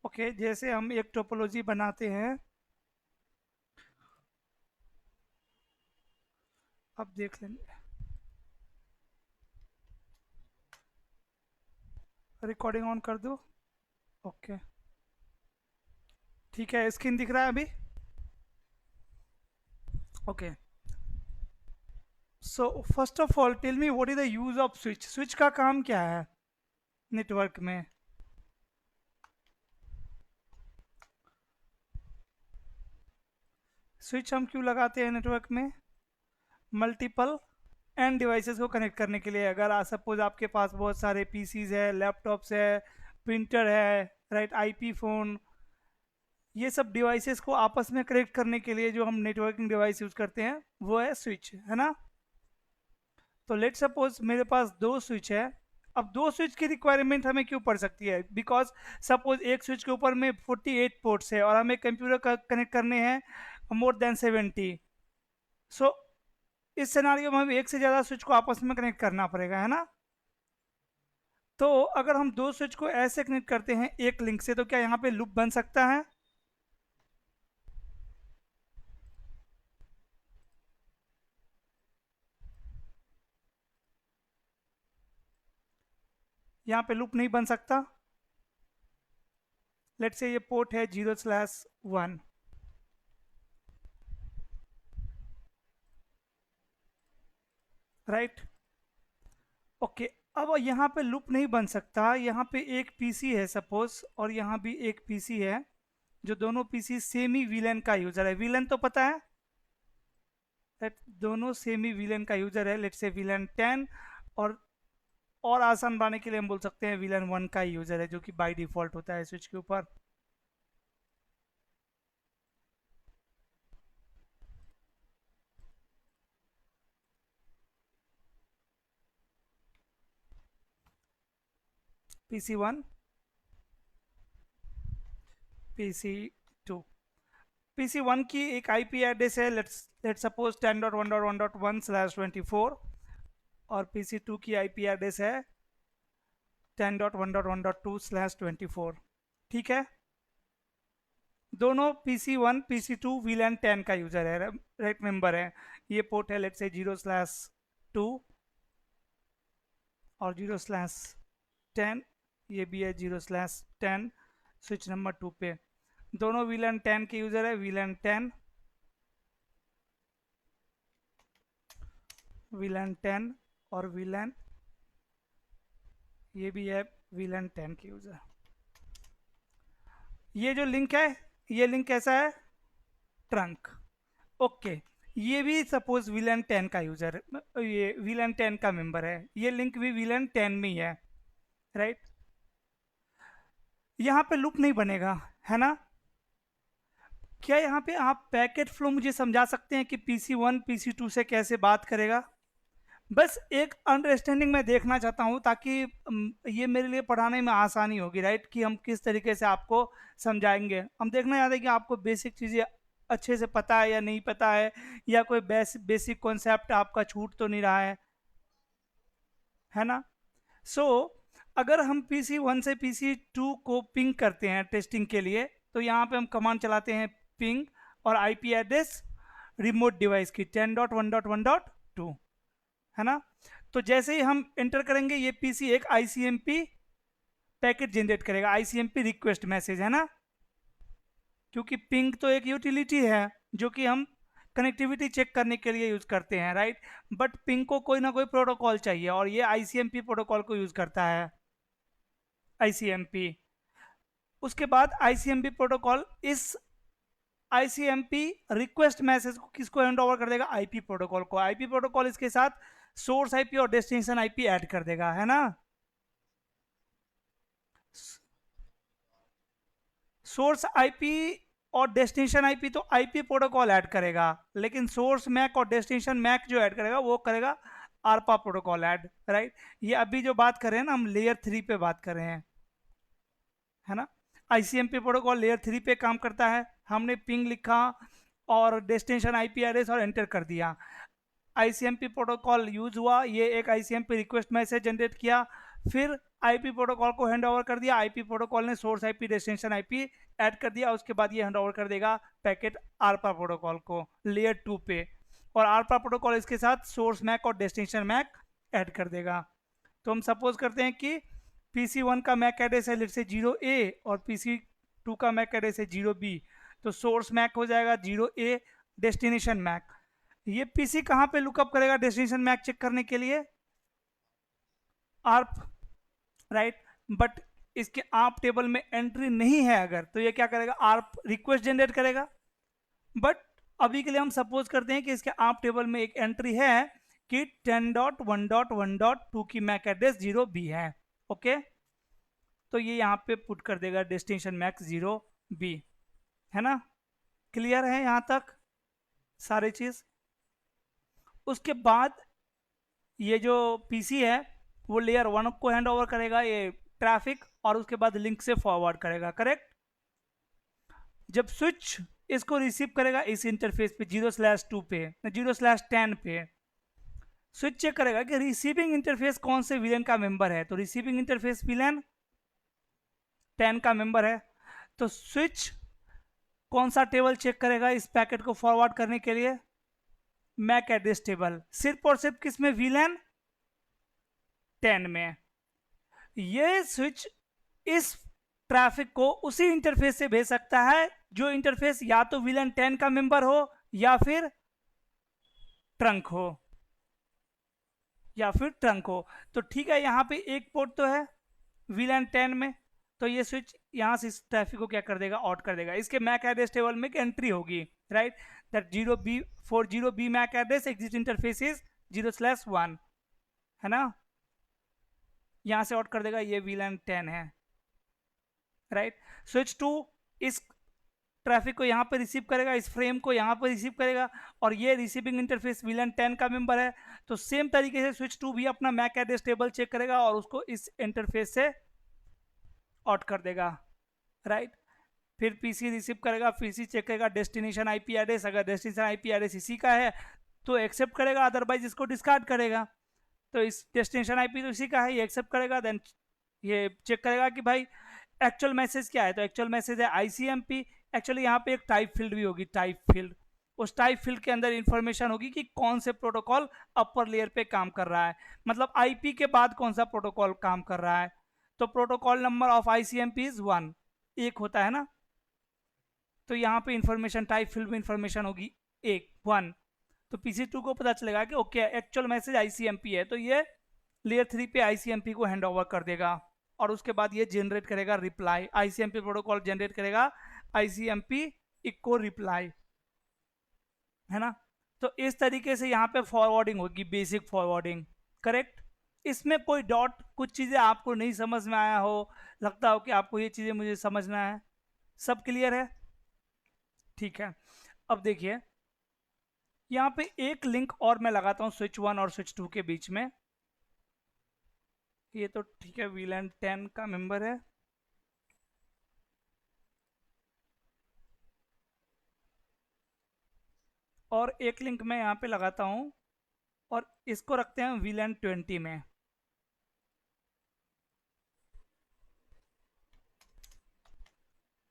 Okay, जैसे हम एक टोपोलॉजी बनाते हैं, अब देख लेंगे। रिकॉर्डिंग ऑन कर दो। ओके, ठीक है, स्क्रीन दिख रहा है अभी। Okay, so first of all tell me what is the use of switch. Switch का काम क्या है नेटवर्क में? स्विच हम क्यों लगाते हैं नेटवर्क में? मल्टीपल एंड डिवाइसेस को कनेक्ट करने के लिए। अगर सपोज आपके पास बहुत सारे पीसीज है, लैपटॉप्स है, प्रिंटर है, राइट, आईपी फोन, ये सब डिवाइसेस को आपस में कनेक्ट करने के लिए जो हम नेटवर्किंग डिवाइस यूज करते हैं वो है स्विच, है ना। तो लेट सपोज मेरे पास दो स्विच है। अब दो स्विच की रिक्वायरमेंट हमें क्यों पड़ सकती है? बिकॉज सपोज एक स्विच के ऊपर में 48 पोर्ट्स है और हमें कंप्यूटर कनेक्ट करने हैं मोर देन 70। सो इस सिनारियो में हमें एक से ज़्यादा स्विच को आपस में कनेक्ट करना पड़ेगा, है ना। तो अगर हम दो स्विच को ऐसे कनेक्ट करते हैं एक लिंक से, तो क्या यहाँ पे लूप बन सकता है? यहाँ पे लूप नहीं बन सकता। लेट से ये पोर्ट है 0/1, राइट। ओके, अब यहाँ पे लूप नहीं बन सकता। यहाँ पे एक पीसी है सपोज, और यहाँ भी एक पीसी है, जो दोनों पीसी सेम ही वीलन का यूजर है। वीलन तो पता है, राइट, दोनों सेम ही वीलन का यूजर है। लेट से वीलन 10, और आसान बनाने के लिए हम बोल सकते हैं वीलन 1 का यूजर है, जो कि बाय डिफॉल्ट होता है स्विच के ऊपर। PC1, PC2। PC1 की एक आईपी एड्रेस है, लेट्स सपोज 10.1.1.1/24, और PC2 की आईपी एड्रेस है 10.1.1.2/24। ठीक है, दोनों PC1 PC2 VLAN 10 का यूजर है, राइट, मेंबर है। ये पोर्ट है लेट्स से 0/2 और 0/10, ये भी है 0/10 स्विच नंबर 2 पे। दोनों VLAN 10 के यूजर है, VLAN 10, VLAN 10, और VLAN, ये भी है VLAN 10 के यूजर। ये जो लिंक है, ये लिंक कैसा है? ट्रंक। ओके, ये भी सपोज VLAN 10 का यूजर, ये VLAN 10 का मेंबर है, ये लिंक भी VLAN 10 में ही है, राइट। यहाँ पे लूप नहीं बनेगा, है ना। क्या यहाँ पे आप पैकेट फ्लो मुझे समझा सकते हैं कि PC1 PC2 से कैसे बात करेगा? बस एक अंडरस्टैंडिंग मैं देखना चाहता हूँ, ताकि ये मेरे लिए पढ़ाने में आसानी होगी, राइट, कि हम किस तरीके से आपको समझाएंगे। हम देखना चाहते हैं कि आपको बेसिक चीज़ें अच्छे से पता है या नहीं पता है, या कोई बेसिक कॉन्सेप्ट आपका छूट तो नहीं रहा है ना। सो अगर हम PC1 से PC2 को पिंग करते हैं टेस्टिंग के लिए, तो यहाँ पे हम कमांड चलाते हैं पिंग, और आईपी एड्रेस रिमोट डिवाइस की 10.1.1.2, है ना। तो जैसे ही हम एंटर करेंगे, ये पीसी एक आईसीएमपी पैकेट जनरेट करेगा, आईसीएमपी रिक्वेस्ट मैसेज, है ना। क्योंकि पिंग तो एक यूटिलिटी है जो कि हम कनेक्टिविटी चेक करने के लिए यूज करते हैं, राइट। बट पिंग को कोई ना कोई प्रोटोकॉल चाहिए, और ये आईसीएमपी प्रोटोकॉल को यूज करता है, आईसीएमपी। उसके बाद आईसीएमपी प्रोटोकॉल इस आईसीएमपी रिक्वेस्ट मैसेज को किसको हैंड ओवर कर देगा? आईपी प्रोटोकॉल को। आईपी प्रोटोकॉल इसके साथ सोर्स आईपी और डेस्टिनेशन आईपी ऐड कर देगा, है ना। सोर्स आईपी और डेस्टिनेशन आईपी तो आईपी प्रोटोकॉल ऐड करेगा, लेकिन सोर्स मैक और डेस्टिनेशन मैक जो ऐड करेगा वो करेगा आरपा प्रोटोकॉल ऐड, राइट। ये अभी जो बात कर रहे हैं ना, हम लेयर 3 पे बात कर रहे हैं, है ना। आईसीएमपी प्रोटोकॉल लेयर 3 पे काम करता है। हमने पिंग लिखा और डेस्टिनेशन आईपी एड्रेस और एंटर कर दिया, आईसीएमपी प्रोटोकॉल यूज हुआ, ये एक आईसीएमपी रिक्वेस्ट मैसेज जनरेट किया, फिर आईपी प्रोटोकॉल को हैंड ओवर कर दिया, आईपी प्रोटोकॉल ने source IP destination IP add कर दिया, उसके बाद ये हैंड ओवर कर देगा पैकेट आरपा प्रोटोकॉल को लेयर 2 पे, और आरपा प्रोटोकॉल इसके साथ सोर्स मैक और डेस्टिनेशन मैक ऐड कर देगा। तो हम सपोज करते हैं कि PC1 का मैक एड्रेस है लेट्स से 0A और PC2 का मैक एड्रेस है 0B, तो सोर्स मैक हो जाएगा 0A, डेस्टिनेशन मैक। ये पीसी कहाँ पे लुकअप करेगा डेस्टिनेशन मैक चेक करने के लिए? ARP, right. बट इसके आर्प टेबल में एंट्री नहीं है अगर, तो ये क्या करेगा? आर्प रिक्वेस्ट जनरेट करेगा। बट अभी के लिए हम सपोज करते हैं कि इसके आर्प टेबल में एक एंट्री है कि 10.1.1.2 की मैक एड्रेस 0B है। ओके, तो ये यहाँ पे पुट कर देगा डेस्टिनेशन मैक 0B, है ना? क्लियर है यहाँ तक सारी चीज? उसके बाद ये जो पीसी है वो लेयर 1 को हैंड ओवर करेगा ये ट्रैफिक, और उसके बाद लिंक से फॉरवर्ड करेगा, करेक्ट? जब स्विच इसको रिसीव करेगा इस इंटरफेस पे 0/2 पे 0/10 पे, स्विच चेक करेगा कि रिसीविंग इंटरफेस कौन से विलेन का मेंबर है, तो रिसीविंग इंटरफेस विलेन 10 का मेंबर है। तो स्विच कौन सा टेबल चेक करेगा इस पैकेट को फॉरवर्ड करने के लिए? मैक एड्रेस टेबल, सिर्फ और सिर्फ किस में? विलेन 10 में। ये स्विच इस ट्रैफिक को उसी इंटरफेस से भेज सकता है जो इंटरफेस या तो विलेन 10 का मेंबर हो या फिर ट्रंक हो, या फिर ट्रंक हो। तो ठीक है, यहां पे एक पोर्ट तो है विलेन 10 में, तो ये स्विच यहां से इस ट्रैफिक को क्या कर देगा? आउट कर देगा। इसके मैक एड्रेस टेबल में एक एंट्री होगी, right, that 0B for 0B MAC address exit interface is 0/1, है ना? यहां से आउट कर देगा, ये VLAN 10 है, राइट। स्विच 2 इस ट्रैफिक को यहां पे रिसीव करेगा, इस फ्रेम को यहां पे रिसीव करेगा, और ये रिसीविंग इंटरफेस VLAN 10 का मेंबर है। तो सेम तरीके से स्विच 2 भी अपना मैक एड्रेस टेबल चेक करेगा और उसको इस इंटरफेस से आउट कर देगा, राइट। फिर पीसी रिसीव करेगा, पीसी चेक करेगा डेस्टिनेशन आईपी एड्रेस, अगर डेस्टिनेशन आईपी एड्रेस इसी का है तो एक्सेप्ट करेगा, अदरवाइज इसको डिस्कार्ड करेगा। तो इस डेस्टिनेशन आईपी तो इसी का है, ये एक्सेप्ट करेगा। देन ये चेक करेगा कि भाई एक्चुअल मैसेज क्या है, तो एक्चुअल मैसेज है आईसीएमपी। एक्चुअली यहाँ पे एक टाइप फील्ड भी होगी, टाइप फील्ड। उस टाइप फील्ड के अंदर इंफॉर्मेशन होगी कि कौन से प्रोटोकॉल अपर लेयर पे काम कर रहा है, मतलब आईपी के बाद कौन सा प्रोटोकॉल काम कर रहा है। तो protocol number of ICMP is 1, एक होता है ना, तो यहाँ पे इंफॉर्मेशन टाइप फील्ड में इंफॉर्मेशन होगी 1 तो PC2 को पता चलेगा कि ओके एक्चुअल मैसेज आईसीएमपी है, तो ये लेयर 3 पे आईसीएमपी को हैंड ओवर कर देगा, और उसके बाद ये जनरेट करेगा रिप्लाई। आईसीएमपी प्रोटोकॉल जनरेट करेगा आईसीएमपी इक्को रिप्लाई, है ना? तो इस तरीके से यहाँ पे फॉरवर्डिंग होगी, बेसिक फॉरवर्डिंग, करेक्ट। इसमें कोई डॉट, कुछ चीज़ें आपको नहीं समझ में आया हो, लगता हो कि आपको ये चीज़ें मुझे समझना है, सब क्लियर है? ठीक है, अब देखिए यहाँ पे एक लिंक और मैं लगाता हूँ स्विच 1 और स्विच 2 के बीच में। ये तो ठीक है, VLAN 10 का मेंबर है, और एक लिंक मैं यहाँ पे लगाता हूँ और इसको रखते हैं VLAN 20 में।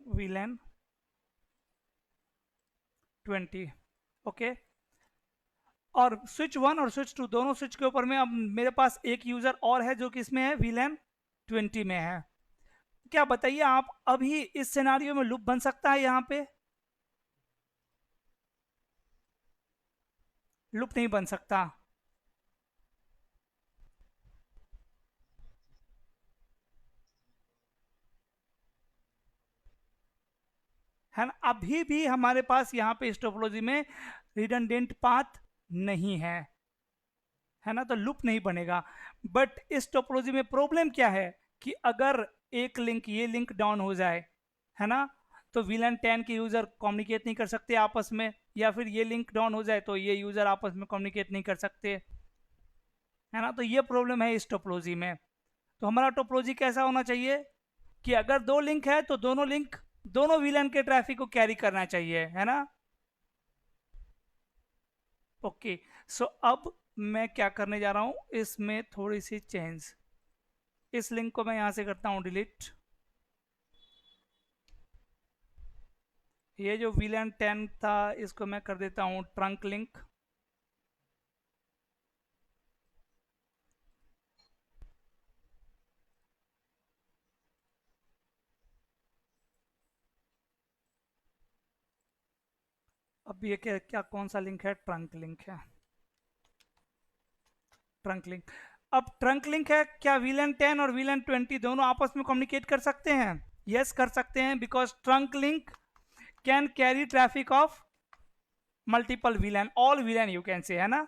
VLAN 20, okay. और स्विच 1 और स्विच 2 दोनों स्विच के ऊपर में अब मेरे पास एक यूजर और है जो कि इसमें है VLAN 20 में है। क्या बताइए आप, अभी इस सिनारियो में लूप बन सकता है? यहाँ पे लूप नहीं बन सकता, है ना? अभी भी हमारे पास यहाँ पे इस टोपोलॉजी में रिडंडेंट पाथ नहीं है ना, तो लूप नहीं बनेगा। बट इस टोपोलॉजी में प्रॉब्लम क्या है कि अगर एक लिंक, ये लिंक डाउन हो जाए, है ना, तो VLAN 10 के यूजर कम्युनिकेट नहीं कर सकते आपस में, या फिर ये लिंक डाउन हो जाए तो ये यूजर आपस में कम्युनिकेट नहीं कर सकते, है ना? तो ये प्रॉब्लम है इस टोपोलॉजी में। तो हमारा टोपोलॉजी कैसा होना चाहिए कि अगर दो लिंक है तो दोनों लिंक दोनों VLAN के ट्रैफिक को कैरी करना चाहिए, है ना? ओके, सो अब मैं क्या करने जा रहा हूं, इसमें थोड़ी सी चेंज। इस लिंक को मैं यहां से करता हूं डिलीट। ये जो VLAN 10 था इसको मैं कर देता हूं ट्रंक लिंक। अब ये क्या क्या कौन सा लिंक है? ट्रंक लिंक है, ट्रंक लिंक। अब ट्रंक लिंक है, क्या VLAN 10 और VLAN 20 दोनों आपस में कम्युनिकेट कर सकते हैं? यस कर सकते हैं, because trunk link can carry traffic of multiple VLAN, all VLAN you can say, है ना?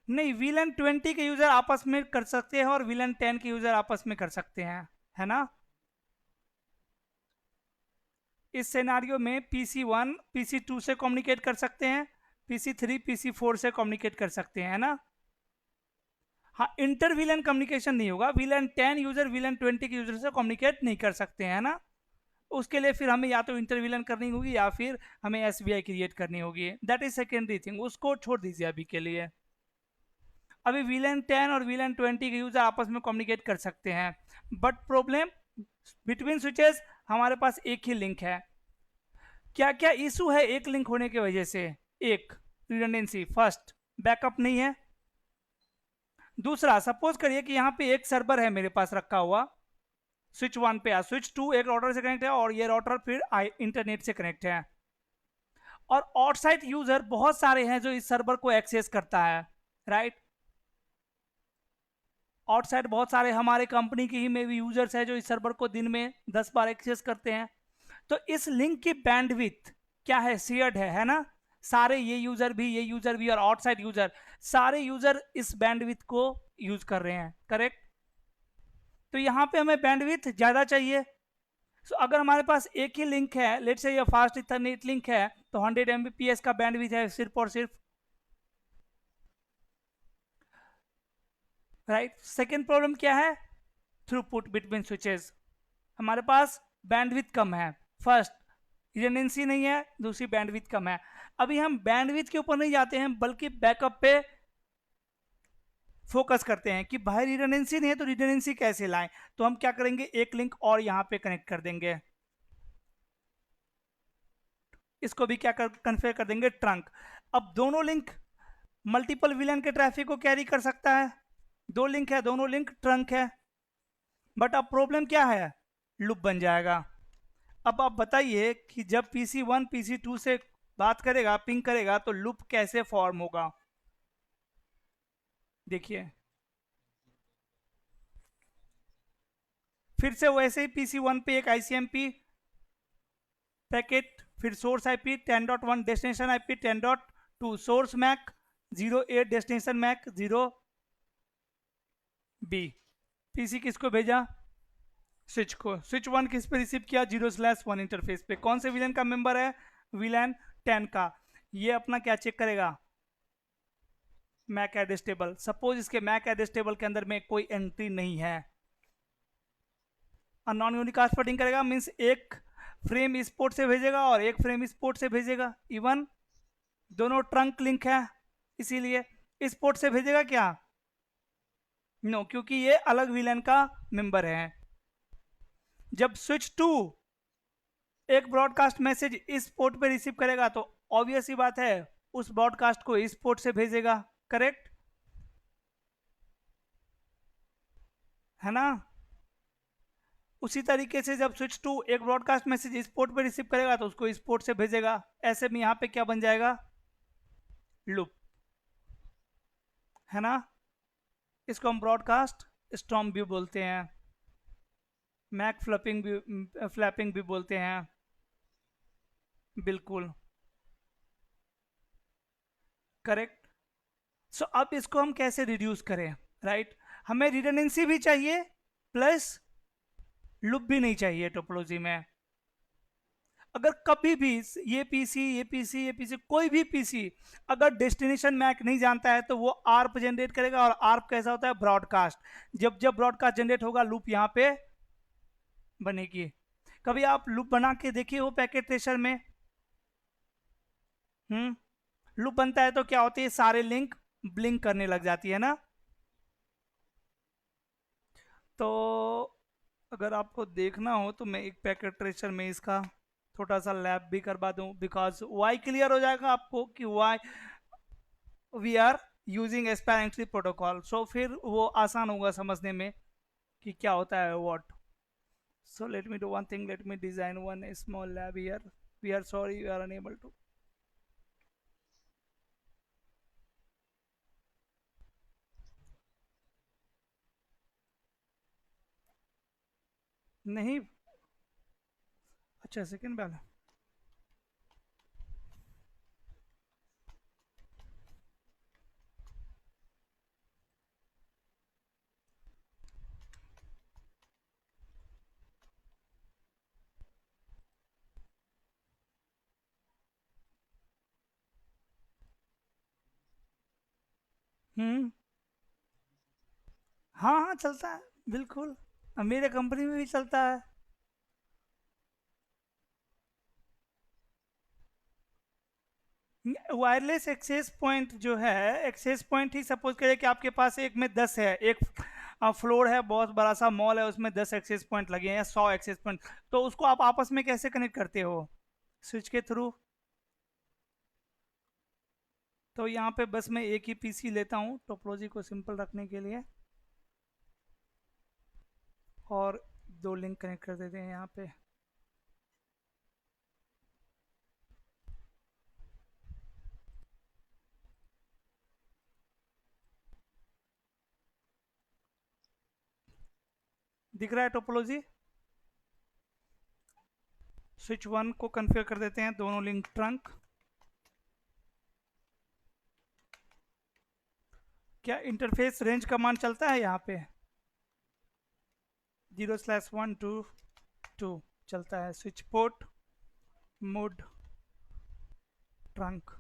नहीं, VLAN 20 के यूजर आपस में कर सकते हैं और VLAN 10 के यूजर आपस में कर सकते हैं, है ना? इस सिनेरियो में PC1 PC2 से कम्युनिकेट कर सकते हैं, PC3 PC4 से कम्युनिकेट कर सकते हैं, है ना? हाँ, इंटर VLAN कम्युनिकेशन नहीं होगा। VLAN 10 यूजर VLAN 20 के यूजर से कम्युनिकेट नहीं कर सकते हैं, है ना? उसके लिए फिर हमें या तो इंटर VLAN करनी होगी या फिर हमें SBI क्रिएट करनी होगी। दैट इज सेकेंडरी थिंग, उसको छोड़ दीजिए अभी के लिए। अभी VLAN 10 और VLAN 20 के यूजर आपस में कम्युनिकेट कर सकते हैं, बट प्रॉब्लम बिटवीन स्विचेस हमारे पास एक ही लिंक है। क्या क्या इशू है एक लिंक होने की वजह से? एक, रिडंडेंसी। फर्स्ट, बैकअप नहीं है। दूसरा, सपोज करिए कि यहाँ पे एक सर्वर है मेरे पास रखा हुआ, स्विच 1 पे, स्विच 2 एक राउटर से कनेक्ट है और ये राउटर फिर इंटरनेट से कनेक्ट है, और आउटसाइड यूजर बहुत सारे हैं जो इस सर्वर को एक्सेस करता है, राइट? आउटसाइड बहुत सारे हमारे कंपनी के ही में भी यूजर्स है जो इस सर्वर को दिन में 10 बार एक्सेस करते हैं। तो इस लिंक की बैंडविड्थ क्या है? शेयर्ड है ना? सारे ये यूजर भी और आउटसाइड यूजर, सारे यूजर इस बैंडविड्थ को यूज कर रहे हैं, करेक्ट? तो यहां पे हमें बैंडविड्थ ज्यादा चाहिए। सो अगर हमारे पास एक ही लिंक है, लेट्स से ये फास्ट इथरनेट लिंक है, तो 100 Mbps का बैंडविड्थ है सिर्फ और सिर्फ, राइट? सेकेंड प्रॉब्लम क्या है? थ्रूपुट बिटवीन स्विचेस, हमारे पास बैंडविड्थ कम है। फर्स्ट, रिडंडेंसी नहीं है, दूसरी बैंडविड्थ कम है। अभी हम बैंडविड्थ के ऊपर नहीं जाते हैं बल्कि बैकअप पे फोकस करते हैं कि भाई रिडंडेंसी नहीं है तो रिडंडेंसी कैसे लाएं। तो हम क्या करेंगे, एक लिंक और यहां पे कनेक्ट कर देंगे, इसको भी क्या कर कन्फिगर कर देंगे, ट्रंक। अब दोनों लिंक मल्टीपल VLAN के ट्रैफिक को कैरी कर सकता है। दो लिंक है, दोनों लिंक ट्रंक है, बट अब प्रॉब्लम क्या है? लूप बन जाएगा। अब आप बताइए कि जब PC1 PC2 से बात करेगा, पिंग करेगा, तो लूप कैसे फॉर्म होगा? देखिए, फिर से वैसे ही PC1 पे एक ICMP पैकेट, फिर source IP 10.1, destination IP 10.2, source MAC 08, destination MAC 0B। PC किसको भेजा? स्विच को। स्विच 1 किस पे रिसीव किया? 0/1 इंटरफेस पे। कौन से VLAN का मेंबर है? VLAN 10 का। ये अपना क्या चेक करेगा? MAC address table. सपोज इसके मैक एड्रेस टेबल के अंदर में कोई एंट्री नहीं है, नॉन यूनिकास्ट फटिंग करेगा, मीन्स एक फ्रेम इस पोर्ट से भेजेगा और एक फ्रेम इस पोर्ट से भेजेगा। इवन दोनों ट्रंक लिंक है, इसीलिए इस पोर्ट से भेजेगा क्या? नो, क्योंकि ये अलग VLAN का मेंबर है। जब स्विच 2 एक ब्रॉडकास्ट मैसेज इस पोर्ट पे रिसीव करेगा तो ऑब्वियस ही बात है उस ब्रॉडकास्ट को इस पोर्ट से भेजेगा, करेक्ट है ना? उसी तरीके से जब स्विच 2 एक ब्रॉडकास्ट मैसेज इस पोर्ट पे रिसीव करेगा तो उसको इस पोर्ट से भेजेगा। ऐसे में यहां पे क्या बन जाएगा? लूप, है ना? इसको हम ब्रॉडकास्ट स्टॉर्म भी बोलते हैं, मैक फ्लैपिंग भी बोलते हैं, बिल्कुल करेक्ट। सो अब इसको हम कैसे रिड्यूस करें, राइट? हमें रिडंडेंसी भी चाहिए प्लस लूप भी नहीं चाहिए टोपोलॉजी में। अगर कभी भी ये पीसी कोई भी पीसी अगर डेस्टिनेशन मैक नहीं जानता है तो वो आर्प जनरेट करेगा, और आर्प कैसा होता है? ब्रॉडकास्ट। जब जब ब्रॉडकास्ट जनरेट होगा लूप यहाँ पे बनेगी। कभी आप लूप बना के देखिए हो पैकेट ट्रेसर में? लूप बनता है तो क्या होती है, सारे लिंक ब्लिंक करने लग जाती है ना। तो अगर आपको देखना हो तो मैं एक पैकेट ट्रेसर में इसका छोटा सा लैब भी करवा दूं, बिकॉज वाई क्लियर हो जाएगा आपको कि why we are using apparently protocol, so फिर वो आसान होगा समझने में कि क्या होता है what. So let me do one thing. Let me design one small lab here. We are sorry we are unable to. नहीं, अच्छा सेकंड वाला। हम्म। हाँ हाँ चलता है, बिल्कुल। अब मेरे कंपनी में भी चलता है। वायरलेस एक्सेस पॉइंट जो है, एक्सेस पॉइंट ही सपोज करिए कि आपके पास एक में 10 है, एक फ्लोर है, बहुत बड़ा सा मॉल है, उसमें 10 एक्सेस पॉइंट लगे हैं या 100 एक्सेस पॉइंट, तो उसको आप आपस में कैसे कनेक्ट करते हो? स्विच के थ्रू। तो यहाँ पे बस मैं एक ही पीसी लेता हूँ टोपोलॉजी को सिंपल रखने के लिए, और दो लिंक कनेक्ट कर देते हैं यहाँ पे। दिख रहा है टोपोलॉजी? स्विच वन को कन्फिगर कर देते हैं, दोनों लिंक ट्रंक। क्या इंटरफेस रेंज कमांड चलता है यहाँ पे? 0/1 to 2 चलता है। स्विच पोर्ट मोड ट्रंक,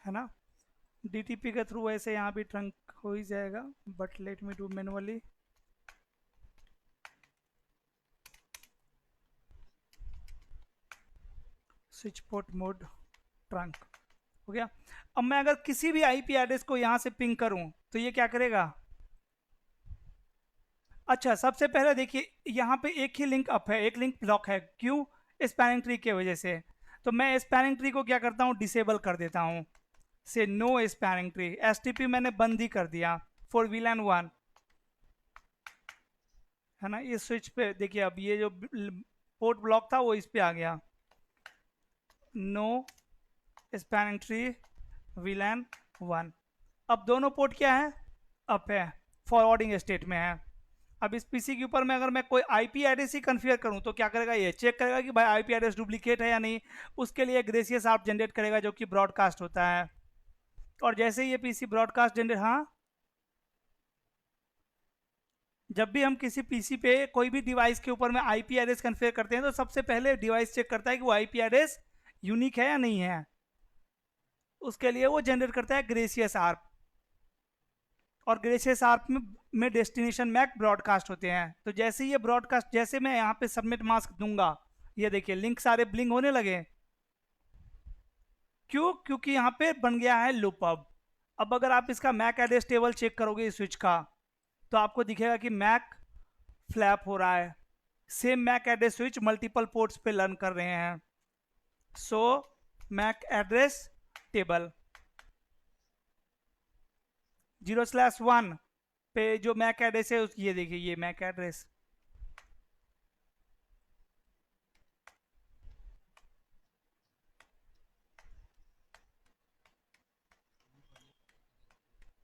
है ना। डीटीपी के थ्रू वैसे यहाँ भी ट्रंक हो ही जाएगा, but let me do manually. Switch port mode trunk हो गया। अब मैं अगर किसी भी आईपी एड्रेस को यहाँ से पिंग करूँ तो ये क्या करेगा? अच्छा, सबसे पहले देखिए यहाँ पे एक ही लिंक अप है, एक लिंक ब्लॉक है, क्यों? स्पैनिंग ट्री की वजह से। तो मैं स्पैनिंग ट्री को क्या करता हूँ, डिसेबल कर देता हूँ, से नो स्पैनिंग ट्री। एसटीपी मैंने बंद ही कर दिया फॉर VLAN 1, है ना। ये स्विच पे देखिए, अब ये जो पोर्ट ब्लॉक था वो इस पे आ गया, नो स्पैनिंग ट्री VLAN 1। अब दोनों पोर्ट क्या है, अप है, फॉरवर्डिंग स्टेट में है। अब इस पीसी के ऊपर में अगर मैं कोई आईपी एड्रेस ही कन्फिगर करूं तो क्या करेगा, ये चेक करेगा कि भाई आईपी एड्रेस डुप्लीकेट है या नहीं। उसके लिए ग्रेसियस आप जनरेट करेगा जो कि ब्रॉडकास्ट होता है। और जैसे ही ये पीसी ब्रॉडकास्ट जनरेट, हाँ, जब भी हम किसी पीसी पे कोई भी डिवाइस के ऊपर में आईपी एड्रेस कन्फिगर करते हैं तो सबसे पहले डिवाइस चेक करता है कि वो आईपी एड्रेस यूनिक है या नहीं है। उसके लिए वो जनरेट करता है ग्रेसियस आर्प, और ग्रेसियस आर्प में डेस्टिनेशन मैक ब्रॉडकास्ट होते हैं। तो जैसे ये ब्रॉडकास्ट, जैसे मैं यहाँ पे सबमिट मास्क दूंगा, ये देखिए लिंक सारे ब्लिंक होने लगे। क्यों? क्योंकि यहाँ पे बन गया है लूप। अब अगर आप इसका मैक एड्रेस टेबल चेक करोगे इस स्विच का, तो आपको दिखेगा कि मैक फ्लैप हो रहा है। Same MAC address switch multiple ports पे लर्न कर रहे हैं। सो मैक एड्रेस टेबल 0/1 पे जो मैक एड्रेस है ये देखिए, ये मैक एड्रेस।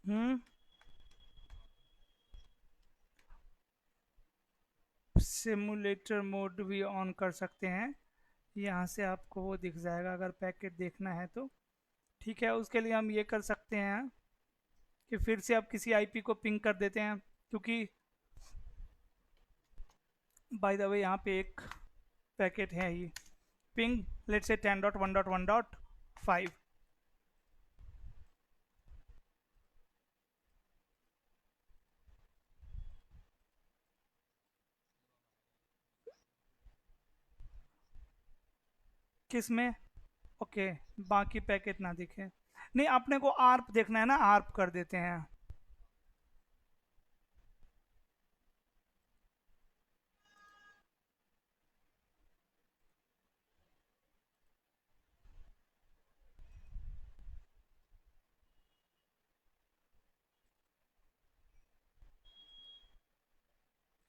हम्म। सिमुलेटर मोड भी ऑन कर सकते हैं, यहाँ से आपको वो दिख जाएगा अगर पैकेट देखना है तो। ठीक है, उसके लिए हम ये कर सकते हैं कि फिर से आप किसी आईपी को पिंग कर देते हैं, क्योंकि बाय द वे यहाँ पे एक पैकेट है ही, पिंग लेट्स से 10.1.1.5। किस में? ओके, बाकी पैकेट ना दिखे। नहीं, अपने को आर्प देखना है ना, आर्प कर देते हैं।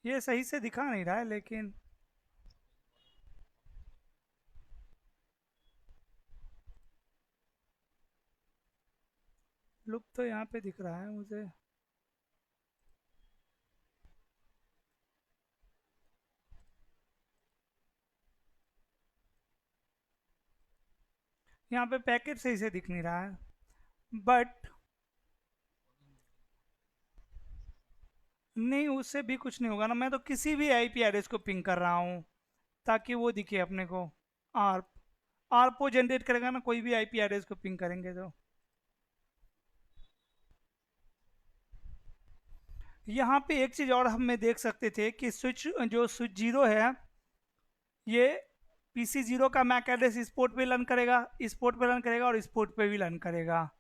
ये सही से दिखा नहीं रहा है लेकिन। लुक तो यहाँ पे दिख रहा है मुझे। यहाँ पे पैकेट सही से दिख नहीं रहा है, बट नहीं, उससे भी कुछ नहीं होगा ना। मैं तो किसी भी आईपी एड्रेस को पिंग कर रहा हूँ ताकि वो दिखे अपने को। आर्प, आर्प वो जनरेट करेगा ना, कोई भी आईपी एड्रेस को पिंग करेंगे तो। यहाँ पे एक चीज़ और हम देख सकते थे कि स्विच, जो स्विच जीरो है, ये पीसी जीरो का मैक एड्रेस इस पोर्ट पे रन करेगा, इस पोर्ट पे रन करेगा और इस पोर्ट पे भी रन करेगा।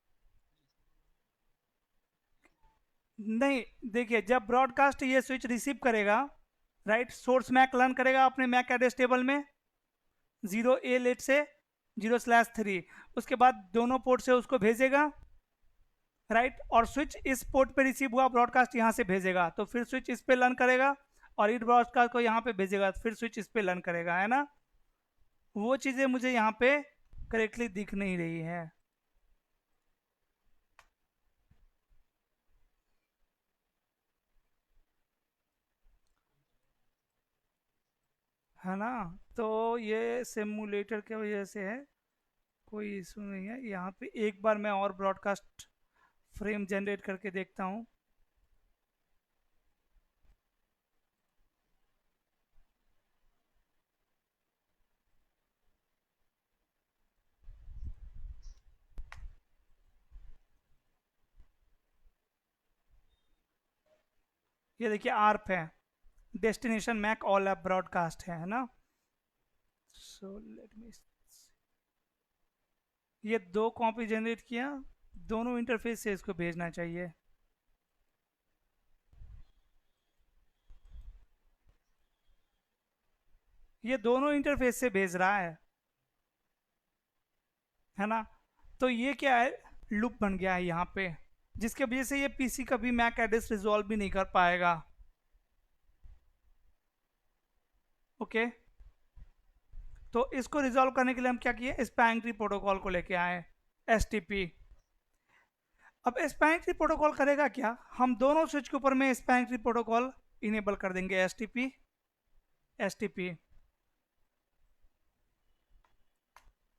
नहीं, देखिए, जब ब्रॉडकास्ट ये स्विच रिसीव करेगा, राइट, सोर्स मैक रन करेगा अपने मैक एड्रेस टेबल में 0A लेट से 0/3। उसके बाद दोनों पोर्ट से उसको भेजेगा, राइट, और स्विच इस पोर्ट पे रिसीव हुआ ब्रॉडकास्ट यहाँ से भेजेगा, तो फिर स्विच इस पे लर्न करेगा और इस ब्रॉडकास्ट को यहाँ पे भेजेगा, फिर स्विच इस पे लर्न करेगा, है ना। वो चीज़ें मुझे यहाँ पे करेक्टली दिख नहीं रही है ना। तो ये सिमुलेटर की वजह से है, कोई इशू नहीं है। यहाँ पे एक बार मैं और ब्रॉडकास्ट फ्रेम जनरेट करके देखता हूँ। ये देखिए, आर्प है, destination MAC all F broadcast है ना। सो लेट मी, ये दो कॉपी जनरेट किया, दोनों इंटरफेस से इसको भेजना चाहिए। ये दोनों इंटरफेस से भेज रहा है ना। तो ये क्या है, लूप बन गया है यहाँ पे, जिसके वजह से ये पीसी कभी मैक एड्रेस रिजॉल्व भी नहीं कर पाएगा। ओके, तो इसको रिजॉल्व करने के लिए हम क्या किए, स्पैन ट्री प्रोटोकॉल को लेके आए, एसटीपी। अब स्पैन ट्री प्रोटोकॉल करेगा क्या, हम दोनों स्विच के ऊपर में स्पैन ट्री प्रोटोकॉल इनेबल कर देंगे, एसटीपी एसटीपी,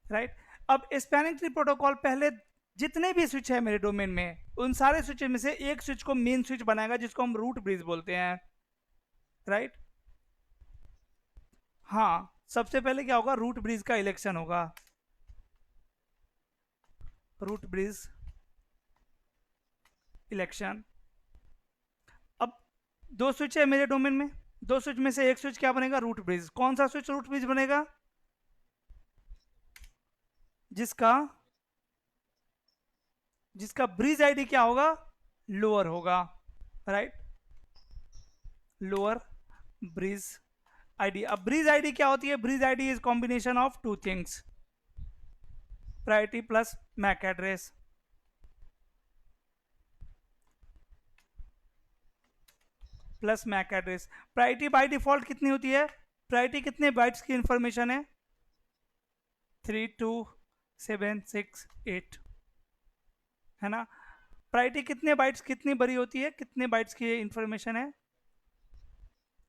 राइट। अब स्पैनिंग ट्री प्रोटोकॉल पहले जितने भी स्विच है मेरे डोमेन में, उन सारे स्विच में से एक स्विच को मेन स्विच बनाएगा, जिसको हम रूट ब्रिज बोलते हैं, राइट। हाँ, सबसे पहले क्या होगा, रूट ब्रिज का इलेक्शन होगा, रूट ब्रिज इलेक्शन। अब दो स्विच है मेरे डोमेन में, दो स्विच में से एक स्विच क्या बनेगा, रूट ब्रिज। कौन सा स्विच रूट ब्रिज बनेगा, जिसका जिसका ब्रिज आईडी क्या होगा, लोअर होगा, राइट, लोअर ब्रिज आईडी। अब ब्रिज आईडी क्या होती है, bridge ID is combination of two things, priority plus MAC address. Plus MAC address. Priority by default कितनी होती है, प्रायोरिटी कितने बाइट्स की इंफॉर्मेशन है, 32768, है ना। प्रायोरिटी कितने बाइट्स, कितनी बड़ी होती है, कितने बाइट्स की इंफॉर्मेशन है,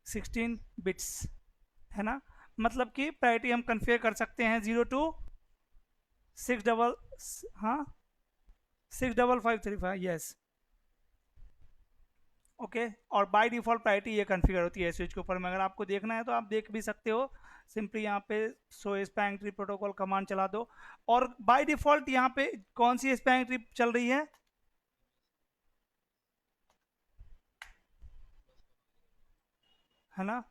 16 बिट्स, है ना। मतलब कि प्रायोरिटी हम कन्फिगर कर सकते हैं 0 to 6 डबल, हाँ, 65535, यस, ओके। और बाय डिफॉल्ट प्रायोरिटी ये कन्फिगर होती है स्विच के ऊपर में। अगर आपको देखना है तो आप देख भी सकते हो, सिंपली यहाँ पे सो स्पैन ट्री प्रोटोकॉल कमांड चला दो, और बाय डिफॉल्ट यहाँ पे कौन सी स्पैन ट्री चल रही है ना।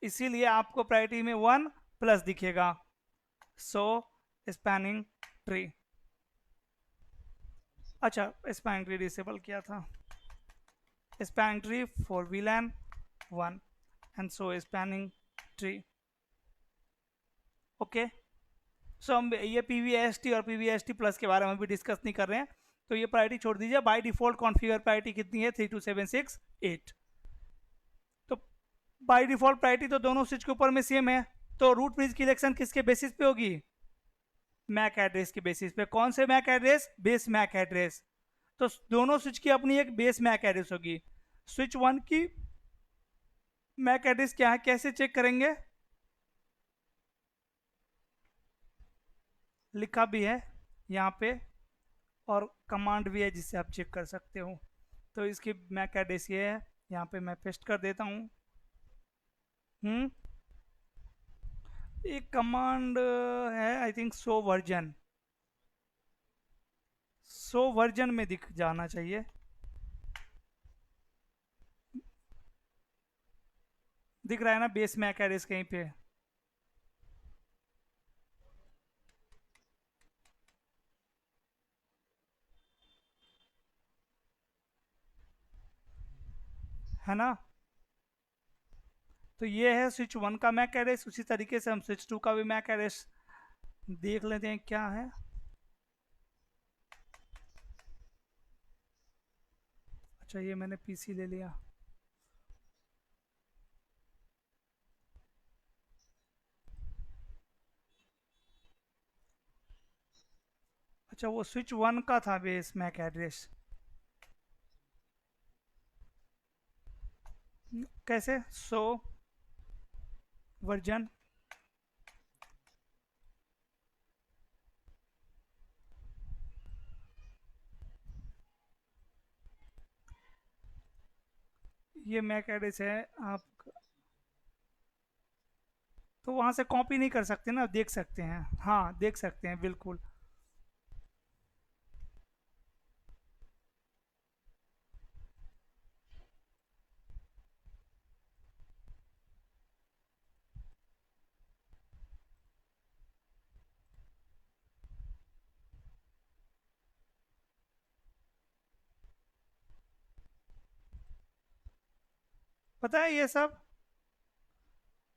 इसीलिए आपको प्रायोरिटी में 1 प्लस दिखेगा, सो स्पैनिंग ट्री, अच्छा स्पैनिंग ट्री डिसेबल किया था, spanning tree for VLAN 1 and so spanning tree. Okay, so हम ये PVST और PVST प्लस के बारे में भी डिस्कस नहीं कर रहे हैं, तो ये प्रायोरिटी छोड़ दीजिए। बाय डिफॉल्ट कॉन्फ़िगर प्रायोरिटी कितनी है? 32768। तो बाय डिफॉल्ट प्रायोरिटी तो दोनों स्विच के ऊपर में सेम है, तो रूट ब्रिज की इलेक्शन किसके बेसिस पे होगी? मैक एड्रेस के बेसिस पे। कौन से MAC address? Base MAC address. तो दोनों स्विच की अपनी एक बेस मैक एड्रेस होगी। स्विच 1 की मैक एड्रेस क्या है, कैसे चेक करेंगे? लिखा भी है यहाँ पे और कमांड भी है जिससे आप चेक कर सकते हो। तो इसकी मैक एड्रेस ये है, यहाँ पे मैं पेस्ट कर देता हूँ। एक कमांड है I think so version, so version में दिख जाना चाहिए। दिख रहा है ना बेस मैक एड्रेस कहीं पे? है ना? तो ये है स्विच 1 का मैक एड्रेस। उसी तरीके से हम स्विच 2 का भी मैक एड्रेस देख लेते हैं क्या है। अच्छा ये मैंने पीसी ले लिया। अच्छा वो स्विच 1 का था बेस मैक एड्रेस, कैसे? सो वर्जन, ये मैक एड्रेस है आप, तो वहां से कॉपी नहीं कर सकते ना, देख सकते हैं। हाँ देख सकते हैं बिल्कुल। पता है ये सब,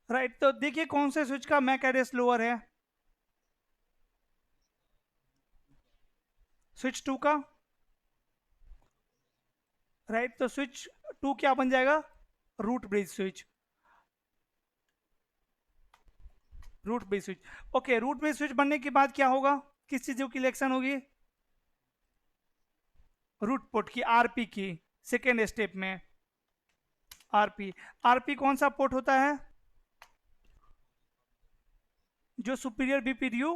राइट। तो देखिए कौन से स्विच का मैक एड्रेस लोअर है? स्विच 2 का, राइट। तो स्विच 2 क्या बन जाएगा? Root bridge switch, root bridge switch. Okay, root bridge switch बनने के बाद क्या होगा? किस चीजों की इलेक्शन होगी? रूट पोर्ट की, आरपी की। सेकेंड स्टेप में आरपी, आरपी कौन सा पोर्ट होता है? जो सुपीरियर बीपीडीयू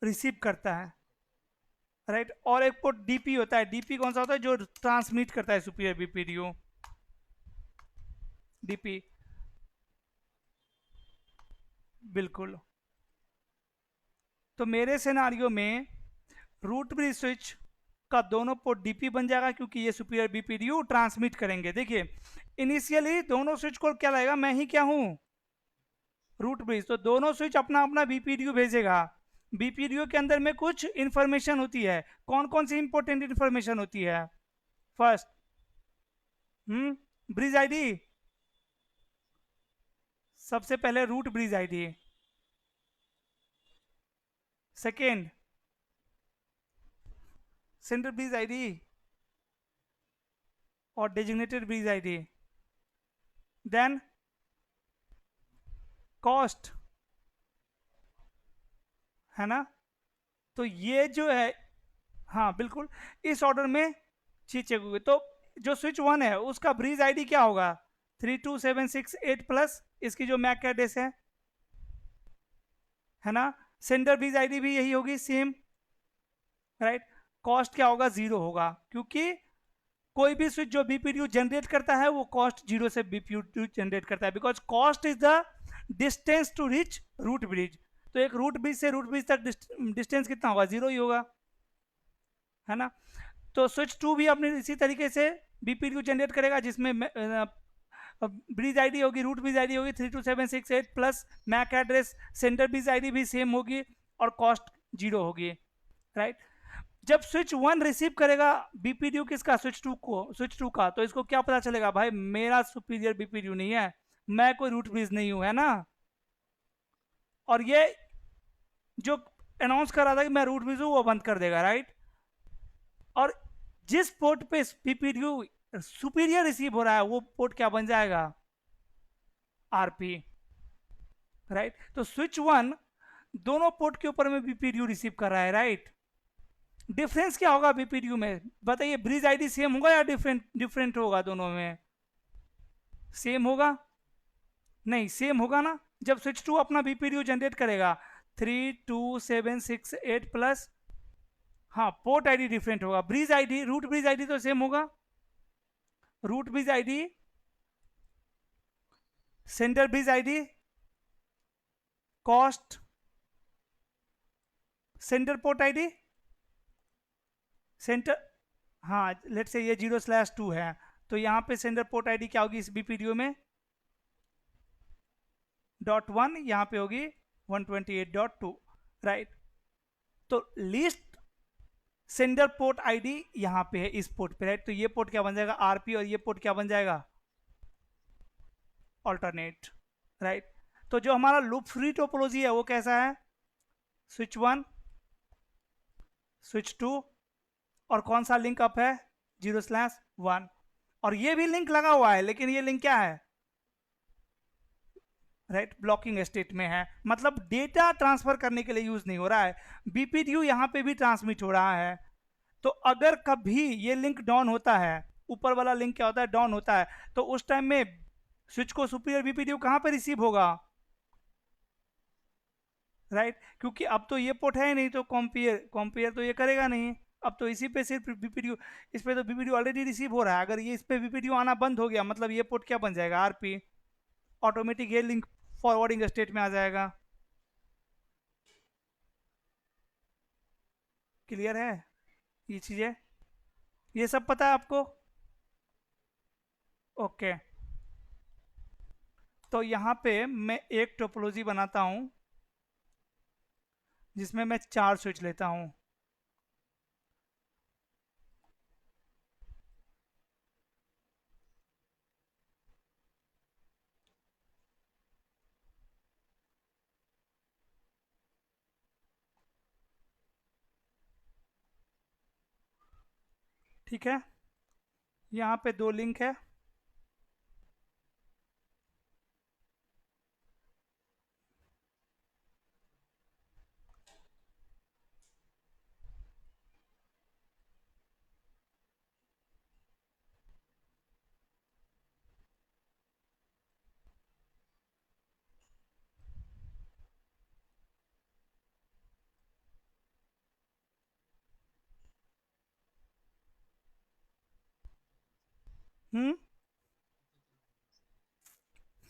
रिसीव करता है, राइट। और एक पोर्ट डीपी होता है। डीपी कौन सा होता है? जो ट्रांसमिट करता है सुपीरियर बीपीडीयू, डीपी। बिल्कुल। तो मेरे सिनारियो में रूट ब्रिज स्विच का दोनों पोर्ट डीपी बन जाएगा, क्योंकि ये सुपीरियर बीपीडीयू ट्रांसमिट करेंगे। देखिए इनिशियली दोनों स्विच को क्या लगेगा, मैं ही क्या हूं? Root bridge. तो दोनों स्विच अपना अपना बीपीडीयू भेजेगा। बीपीडीयू के अंदर में कुछ इंफॉर्मेशन होती है। कौन कौन सी इंपॉर्टेंट इंफॉर्मेशन होती है? फर्स्ट, ब्रिज आईडी, सबसे पहले root bridge ID. Second, centre bridge ID और designated bridge ID. Then cost, है ना? तो ये जो है, हाँ बिल्कुल इस ऑर्डर में चीज चेक होगी। तो जो स्विच 1 है उसका ब्रिज आईडी क्या होगा? 32768 प्लस इसकी जो मैक एड्रेस है ना? सेंडर ब्रिज आईडी भी यही होगी, सेम, राइट। कॉस्ट क्या होगा? 0 होगा, क्योंकि कोई भी स्विच जो बीपीडीयू जनरेट करता है वो कॉस्ट 0 से बीपीडीयू जनरेट करता है, because cost is the distance to reach root bridge. तो एक रूट ब्रिज से रूट ब्रिज तक डिस्टेंस कितना होगा? 0 ही होगा, है ना? तो स्विच 2 भी अपने इसी तरीके से बीपीडीयू जनरेट करेगा, जिसमें ब्रिज आईडी होगी, रूट ब्रिज आईडी होगी 32768 plus MAC address, sender bridge ID भी सेम होगी और कॉस्ट 0 होगी, राइट। जब स्विच 1 रिसीव करेगा बीपीडीयू किसका, स्विच टू का, तो इसको क्या पता चलेगा, भाई मेरा सुपीरियर बीपीडीयू नहीं है, मैं कोई रूट ब्रिज नहीं हूं, है ना। और ये जो अनाउंस कर रहा था कि मैं रूट ब्रिज हूं वो बंद कर देगा, राइट। और जिस पोर्ट पे बीपीडीयू सुपीरियर रिसीव हो रहा है वो पोर्ट क्या बन जाएगा, आरपी, राइट। तो स्विच 1 दोनों पोर्ट के ऊपर में बीपीडीयू रिसीव कर रहा है, राइट। डिफरेंस क्या होगा बीपीडीयू में, बताइए, ब्रिज आईडी सेम होगा या डिफरेंट होगा, दोनों में सेम होगा, नहीं सेम होगा ना। जब स्विच 2 अपना बीपीडीयू जनरेट करेगा 32768 प्लस, हाँ पोर्ट आईडी डिफरेंट होगा, bridge ID, root bridge ID तो सेम होगा, root bridge ID, sender bridge ID, cost, sender port ID, sender, हाँ लेट से ये 0/2 है, तो यहां पे सेंटर पोर्ट आईडी क्या होगी इस बीपीडीयू में, .1, यहां पे होगी 128.2, राइट। तो लिस्ट सेंडर पोर्ट आईडी यहां पे है इस पोर्ट पे, राइट। तो ये पोर्ट क्या बन जाएगा, आरपी, और ये पोर्ट क्या बन जाएगा, ऑल्टरनेट, राइट। तो जो हमारा लूप फ्री टोपोलॉजी है वो कैसा है, स्विच 1, स्विच 2, और कौन सा लिंक अप है, 0/1, और ये भी लिंक लगा हुआ है, लेकिन ये लिंक क्या है, राइट, ब्लॉकिंग स्टेट में है, मतलब डेटा ट्रांसफर करने के लिए यूज नहीं हो रहा है, बीपीडीयू यहां पे भी ट्रांसमिट हो रहा है। तो अगर कभी ये लिंक डाउन होता है, ऊपर वाला लिंक क्या होता है, डाउन होता है, तो उस टाइम में स्विच को सुपीरियर बीपीडीयू कहां पे रिसीव होगा, राइट, क्योंकि अब तो ये पोर्ट है नहीं, तो कॉम्पेयर तो ये करेगा नहीं, अब तो इसी पे सिर्फ बीपीडीयू, इस पे तो बीपीडीयू ऑलरेडी रिसीव हो रहा है, अगर ये इस पे बीपीडीयू आना बंद हो गया, मतलब ये पोर्ट क्या बन जाएगा, आरपी, ऑटोमेटिक ये लिंक फॉरवर्डिंग स्टेट में आ जाएगा। क्लियर है ये चीजें, ये सब पता है आपको, ओके। तो यहाँ पे मैं एक टोपोलॉजी बनाता हूं जिसमें मैं 4 स्विच लेता हूं, ठीक है। यहाँ पे 2 लिंक है,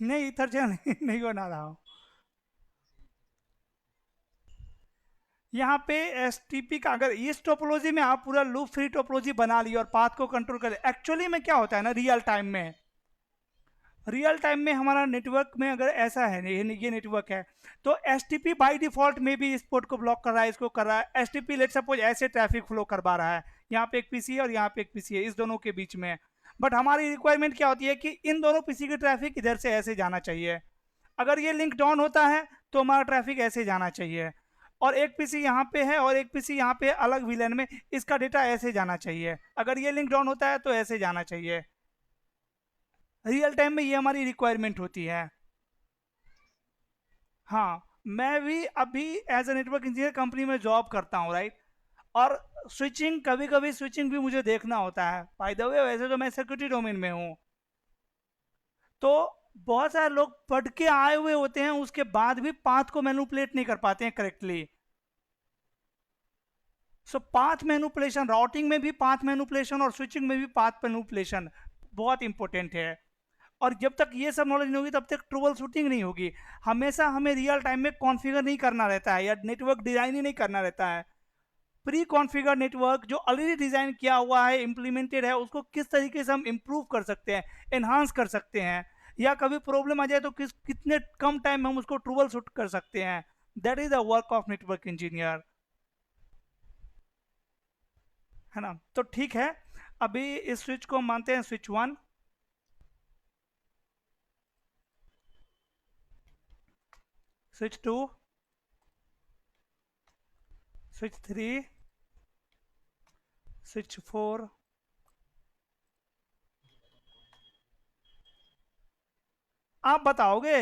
नहीं इधर से नहीं बना रहा हूँ, यहाँ पे एसटीपी का, अगर इस टोपोलॉजी में आप पूरा लूप फ्री टोपोलॉजी बना ली और पाथ को कंट्रोल कर, एक्चुअली में क्या होता है ना, रियल टाइम में हमारा नेटवर्क में अगर ऐसा है, ये नेटवर्क है, तो एसटीपी बाय डिफॉल्ट में भी इस पोर्ट को ब्लॉक कर रहा है, इसको कर रहा है, एसटीपी लेट सपोज ऐसे ट्रैफिक फ्लो करवा रहा है, यहाँ पे एक पीसी है और यहाँ पे एक पीसी है, इस दोनों के बीच में, बट हमारी रिक्वायरमेंट क्या होती है कि इन दोनों पीसी की ट्रैफिक इधर से ऐसे जाना चाहिए, अगर ये लिंक डाउन होता है तो हमारा ट्रैफिक ऐसे जाना चाहिए, और एक पीसी यहाँ पे है और एक पीसी यहाँ पे अलग विलन में, इसका डेटा ऐसे जाना चाहिए, अगर ये लिंक डाउन होता है तो ऐसे जाना चाहिए, रियल टाइम में ये हमारी रिक्वायरमेंट होती है। हाँ, मैं भी अभी as a network engineer company में जॉब करता हूँ, राइट, और स्विचिंग, कभी कभी स्विचिंग भी मुझे देखना होता है, बाय द वे वैसे तो मैं सिक्योरिटी डोमेन में हूँ, तो बहुत सारे लोग पढ़ के आए हुए होते हैं, उसके बाद भी पाथ को मैनिपुलेट नहीं कर पाते हैं करेक्टली। सो पाथ मैनिपुलेशन, राउटिंग में भी पाथ मैनिपुलेशन और स्विचिंग में भी पाथ मैनिपुलेशन बहुत इंपॉर्टेंट है, और जब तक ये सब नॉलेज नहीं होगी तब तक ट्रबल शूटिंग नहीं होगी। हमेशा हमें रियल टाइम में कॉन्फ़िगर नहीं करना रहता है या नेटवर्क डिजाइन ही नहीं करना रहता है, प्री कॉन्फ़िगर नेटवर्क जो ऑलरेडी डिजाइन किया हुआ है, इंप्लीमेंटेड है, उसको किस तरीके से हम इंप्रूव कर सकते हैं, एनहांस कर सकते हैं, या कभी प्रॉब्लम आ जाए तो कितने कम टाइम में हम उसको ट्रबल शूट कर सकते हैं। That is the work of network engineer, है ना। तो ठीक है, अभी इस स्विच को हम मानते हैं स्विच 1, स्विच 2, स्विच 3, स्विच 4। आप बताओगे।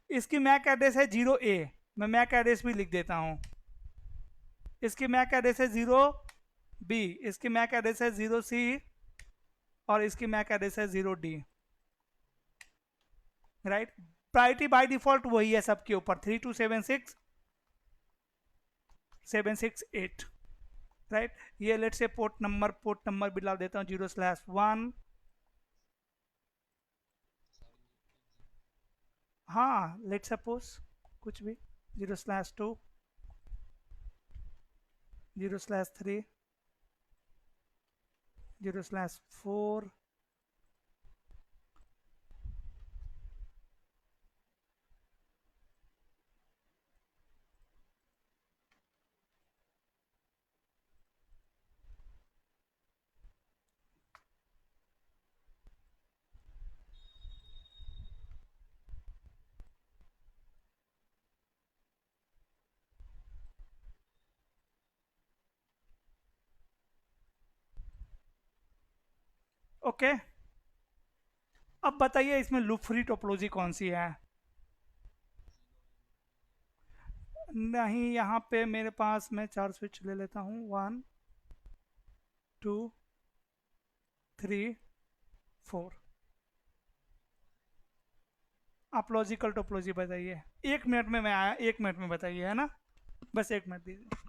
इसकी मैक एड्रेस है 0A, मैं मैक एड्रेस भी लिख देता हूँ। इसकी मैक एड्रेस है 0B, इसकी मैक एड्रेस है 0C, और इसकी मैक एड्रेस है 0D। Right, priority by default वही है सबके ऊपर, 3276 768। राइट, ये लेट से पोर्ट नंबर भी ला देता हूँ 0/1। हाँ, लेट सपोज कुछ भी, 0/2, 0/3, 0/4। ओके, अब बताइए इसमें लूप फ्री टोपोलॉजी कौन सी है। नहीं, यहाँ पे मेरे पास, मैं 4 स्विच ले लेता हूँ, 1 2 3 4। आप लॉजिकल टोपोलॉजी बताइए, 1 मिनट में मैं आया, 1 मिनट में बताइए, है ना, बस 1 मिनट दीजिए।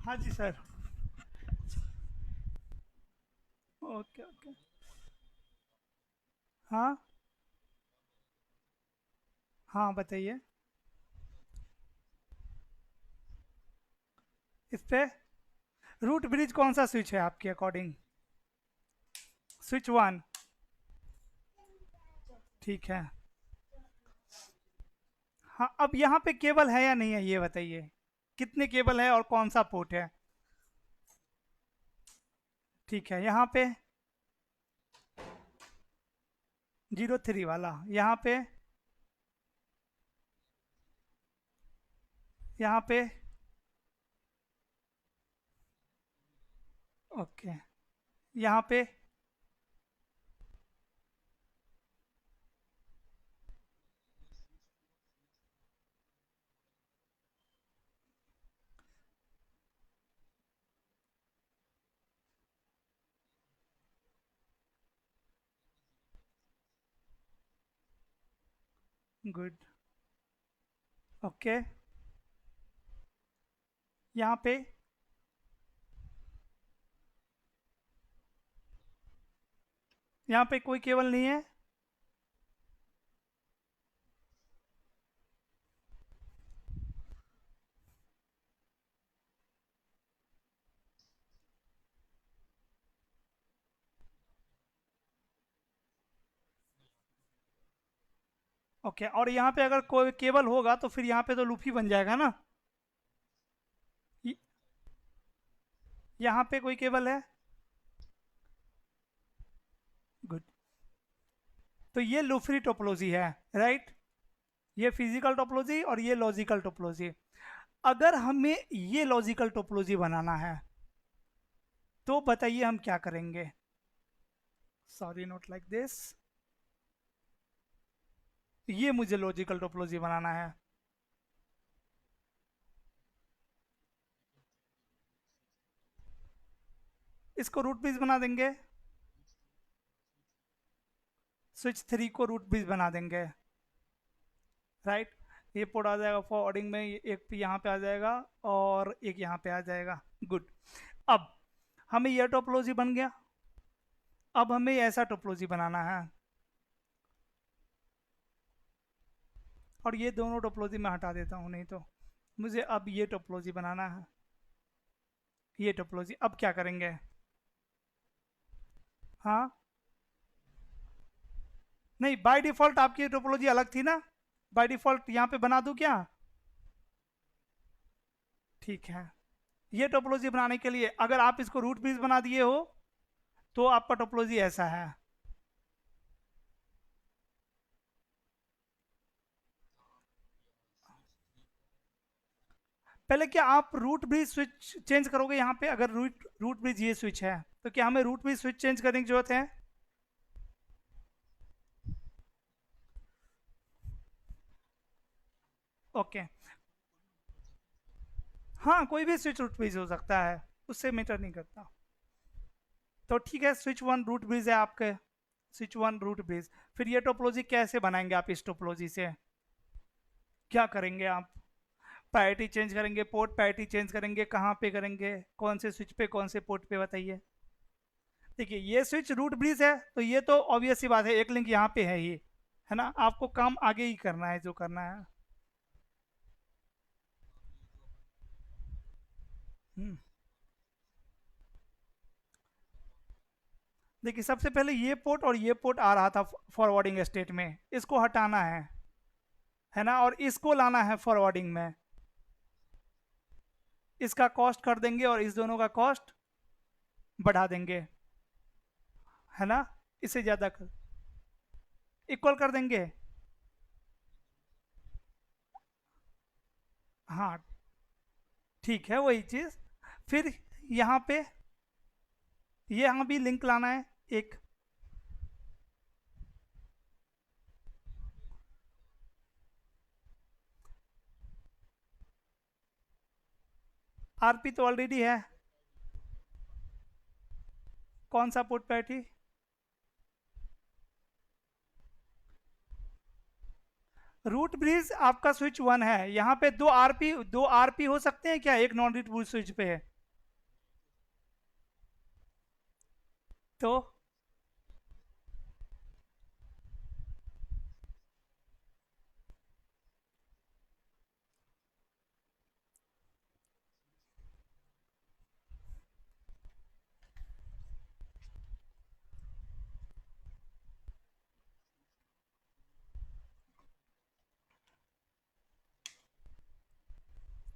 हाँ जी सर। Okay okay. हाँ हाँ, बताइए। इस पे रूट ब्रिज कौन सा स्विच है आपके अकॉर्डिंग? स्विच 1, ठीक है। हाँ, अब यहाँ पे केबल है या नहीं है ये बताइए, कितने केबल है और कौन सा पोर्ट है? ठीक है, यहाँ पे 0/3 वाला, यहाँ पे ओके, यहाँ पे गुड। ओके, यहाँ पे कोई केबल नहीं है। ओके, और यहाँ पे अगर कोई केबल होगा तो फिर यहाँ पे तो लूप ही बन जाएगा ना। य- यहाँ पे कोई केबल है? गुड। तो ये लुफरी टोपोलॉजी है, राइट? ये फिजिकल टोपोलॉजी और ये लॉजिकल टोपोलॉजी। अगर हमें ये लॉजिकल टोपोलॉजी बनाना है तो बताइए हम क्या करेंगे? Sorry, not like this. ये मुझे लॉजिकल टोपोलॉजी बनाना है। इसको रूट ब्रिज बना देंगे, स्विच 3 को रूट ब्रिज बना देंगे, राइट? ये पोर्ट आ जाएगा फॉरवर्डिंग में, एक यहाँ पे आ जाएगा और एक यहाँ पे आ जाएगा। गुड। अब हमें यह टोपोलॉजी बन गया। अब हमें ऐसा टोपोलॉजी बनाना है, और ये दोनों टोपोलॉजी मैं हटा देता हूँ, नहीं तो मुझे अब ये टोपोलॉजी बनाना है। ये टोपोलॉजी अब क्या करेंगे? हाँ, नहीं, बाय डिफॉल्ट आपकी टोपोलॉजी अलग थी ना। बाय डिफॉल्ट यहाँ पे बना दूं क्या? ठीक है। ये टोपोलॉजी बनाने के लिए अगर आप इसको रूट ब्रिज बना दिए हो तो आपका टोपोलॉजी ऐसा है। पहले क्या आप रूट ब्रिज स्विच चेंज करोगे यहाँ पे? अगर रूट रूट ब्रिज ये स्विच है तो क्या हमें रूट ब्रिज स्विच चेंज करने की जरूरत है? ओके। हाँ, कोई भी स्विच रूट ब्रिज हो सकता है, उससे मैटर नहीं करता। तो ठीक है, स्विच 1 रूट ब्रिज है आपके, स्विच 1 रूट ब्रिज। फिर ये टोपोलॉजी कैसे बनाएंगे आप? इस टोपोलॉजी से क्या करेंगे आप? पैरिटी चेंज करेंगे, पोर्ट पैरिटी चेंज करेंगे, कहाँ पे करेंगे, कौन से स्विच पे, कौन से पोर्ट पे, बताइए। देखिए, ये स्विच रूट ब्रिज है तो ये तो ऑब्वियस सी बात है, एक लिंक यहाँ पे है ये, है ना? आपको काम आगे ही करना है जो करना है। हम्म। देखिए, सबसे पहले ये पोर्ट और ये पोर्ट आ रहा था फॉरवर्डिंग स्टेट में, इसको हटाना है ना? और इसको लाना है फॉरवर्डिंग में। इसका कॉस्ट कर देंगे और इस दोनों का कॉस्ट बढ़ा देंगे, है ना? इससे ज़्यादा कर इक्वल कर देंगे। हाँ, ठीक है, वही चीज़। फिर यहाँ पे ये यहाँ भी लिंक लाना है एक। आरपी तो ऑलरेडी है। कौन सा पोर्ट पैटी? रूट ब्रिज आपका स्विच 1 है, यहाँ पे दो आरपी हो सकते हैं क्या? एक नॉन रूट ब्रिज स्विच पे है तो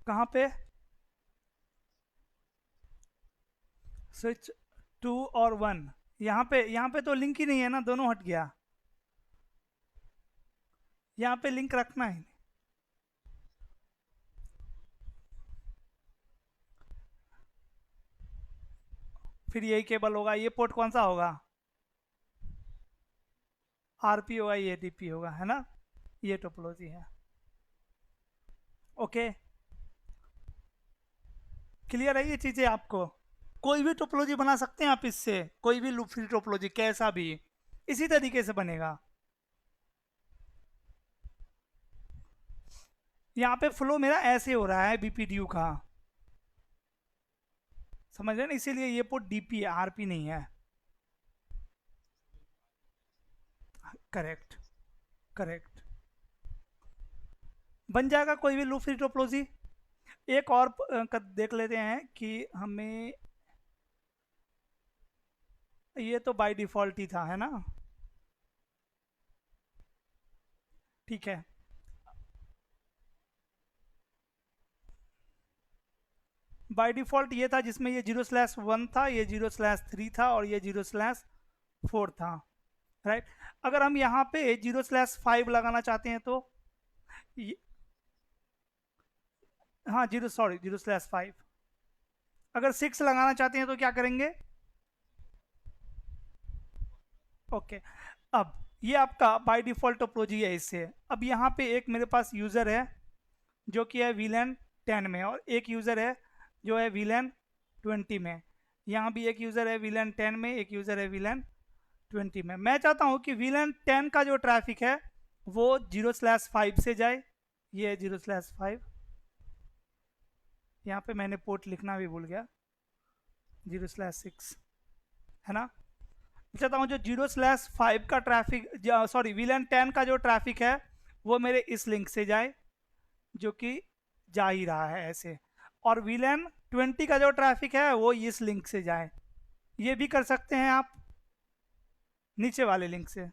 कहाँ पे? स्विच 2 और 1, यहाँ पे तो लिंक ही नहीं है ना, दोनों हट गया। यहाँ पे लिंक रखना है। फिर यही केबल होगा, ये पोर्ट कौन सा होगा? आरपी होगा, ये डीपी होगा, है ना? ये टोपोलॉजी है। ओके, क्लियर है ये चीज़ें आपको? कोई भी टोपोलॉजी बना सकते हैं आप इससे, कोई भी लूप फ्री टोपोलॉजी, कैसा भी इसी तरीके से बनेगा। यहाँ पे फ्लो मेरा ऐसे हो रहा है बीपीडीयू का, समझ रहे ना? इसीलिए ये पोर्ट डीपी है, आरपी नहीं है। Correct, correct. बन जाएगा कोई भी लूप फ्री टोपोलॉजी। एक और देख लेते हैं कि हमें ये तो बाय डिफॉल्ट ही था, है ना? ठीक है। बाय डिफॉल्ट ये था जिसमें ये 0/1 था, ये 0/3 था और ये 0/4 था। राइट। अगर हम यहाँ पे 0/5 लगाना चाहते हैं तो हाँ 0/5। अगर 6 लगाना चाहते हैं तो क्या करेंगे? ओके। अब ये आपका बाय डिफॉल्ट टोपोलॉजी है इससे। अब यहाँ पे एक मेरे पास यूज़र है जो कि है VLAN 10 में, और एक यूज़र है जो है VLAN 20 में। यहाँ भी एक यूज़र है VLAN 10 में, एक यूज़र है VLAN 20 में। मैं चाहता हूँ कि VLAN 10 का जो ट्रैफिक है वो 0/5 से जाए। ये है 0/5। यहाँ पे मैंने पोर्ट लिखना भी भूल गया, 0/6 है ना। चाहता हूँ जो 0/5 का ट्रैफिक, सॉरी VLAN 10 का जो ट्रैफिक है वो मेरे इस लिंक से जाए, जो कि जा ही रहा है ऐसे। और VLAN 20 का जो ट्रैफिक है वो इस लिंक से जाए। ये भी कर सकते हैं आप नीचे वाले लिंक से।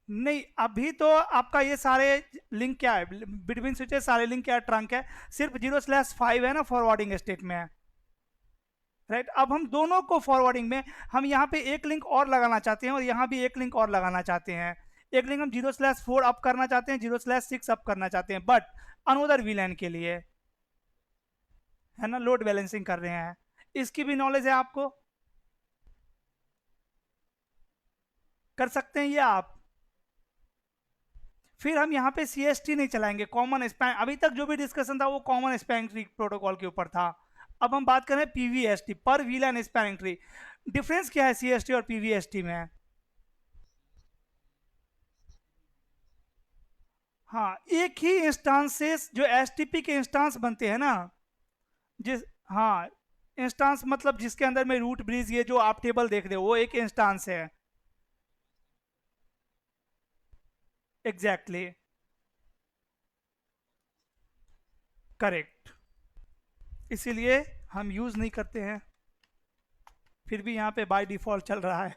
नहीं, अभी तो आपका ये सारे लिंक क्या है, बिटवीन स्विचेस सारे लिंक क्या ट्रंक है, सिर्फ 0/5 है ना फॉरवर्डिंग स्टेट में है। राइट। अब हम दोनों को फॉरवर्डिंग में, हम यहाँ पे एक लिंक और लगाना चाहते हैं और यहाँ भी एक लिंक और लगाना चाहते हैं। एक लिंक हम 0/4 अप करना चाहते हैं, 0/6 अप करना चाहते हैं, बट अनोदर VLAN के लिए, है ना, लोड बैलेंसिंग कर रहे हैं। इसकी भी नॉलेज है आपको, कर सकते हैं ये आप। फिर हम यहाँ पे CST नहीं चलाएंगे, कॉमन स्पैन। अभी तक जो भी डिस्कशन था वो कॉमन स्पैनिंग ट्री प्रोटोकॉल के ऊपर था। अब हम बात करें PVST, पर VLAN स्पैनिंग ट्री। डिफरेंस क्या है CST और PVST में? हाँ, एक ही इंस्टांसेस जो STP के इंस्टांस बनते हैं ना, जिस, हाँ, इंस्टांस मतलब जिसके अंदर में रूट ब्रिज, ये जो आप टेबल देख रहे हो वो एक इंस्टांस है। Exactly, correct. इसीलिए हम यूज नहीं करते हैं, फिर भी यहाँ पे बाय डिफॉल्ट चल रहा है।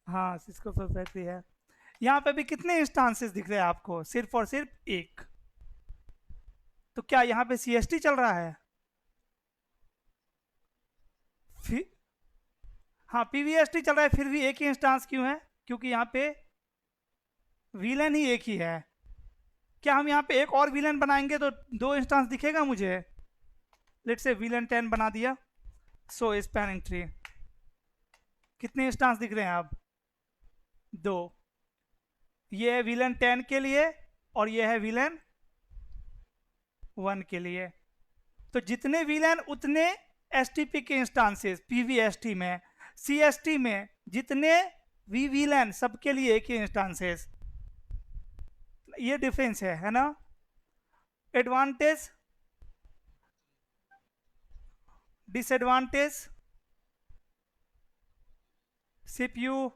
हाँ, सिस्को प्रोप्राइटरी है। यहाँ पे भी कितने इंस्टांसेस दिख रहे हैं आपको? सिर्फ और सिर्फ एक। तो क्या यहाँ पे CST चल रहा है? फिर हाँ, PVST चल रहा है, फिर भी एक ही इंस्टांस क्यों है? क्योंकि यहाँ पे VLAN ही एक ही है। क्या हम यहाँ पे एक और VLAN बनाएंगे तो दो इंस्टांस दिखेगा मुझे? लेट्स से VLAN 10 बना दिया, सो स्पैनिंग ट्री कितने इंस्टांस दिख रहे हैं आप? दो। ये है VLAN 10 के लिए और ये है VLAN 1 के लिए। तो जितने VLAN उतने STP के इंस्टांसेस PVST में। CST में जितने VLAN सबके लिए एक ही इंस्टांसेस। ये डिफरेंस है ना। Advantage, disadvantage, CPU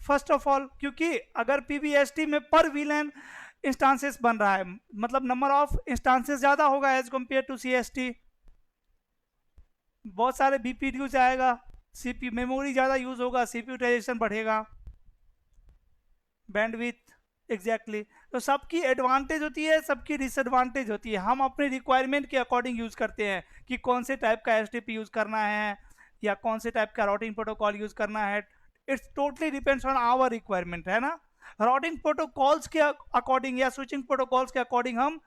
first of all, क्योंकि अगर PVST में पर VLAN इंस्टांसेस बन रहा है, मतलब नंबर ऑफ इंस्टांसेस ज़्यादा होगा एज कंपेयर टू CST। बहुत सारे BPDU आएगा, CPU मेमोरी ज़्यादा यूज़ होगा, CPU यूटिलाइजेशन बढ़ेगा, बैंडविथ। एग्जैक्टली। तो सबकी एडवांटेज होती है, सबकी डिसएडवांटेज होती है। हम अपने रिक्वायरमेंट के अकॉर्डिंग यूज़ करते हैं कि कौन से टाइप का STP यूज़ करना है या कौन से टाइप का राउटिंग प्रोटोकॉल यूज़ करना है। It's totally depends on our requirement, है ना। राउटिंग प्रोटोकॉल्स के अकॉर्डिंग या स्विचिंग प्रोटोकॉल्स के अकॉर्डिंग हम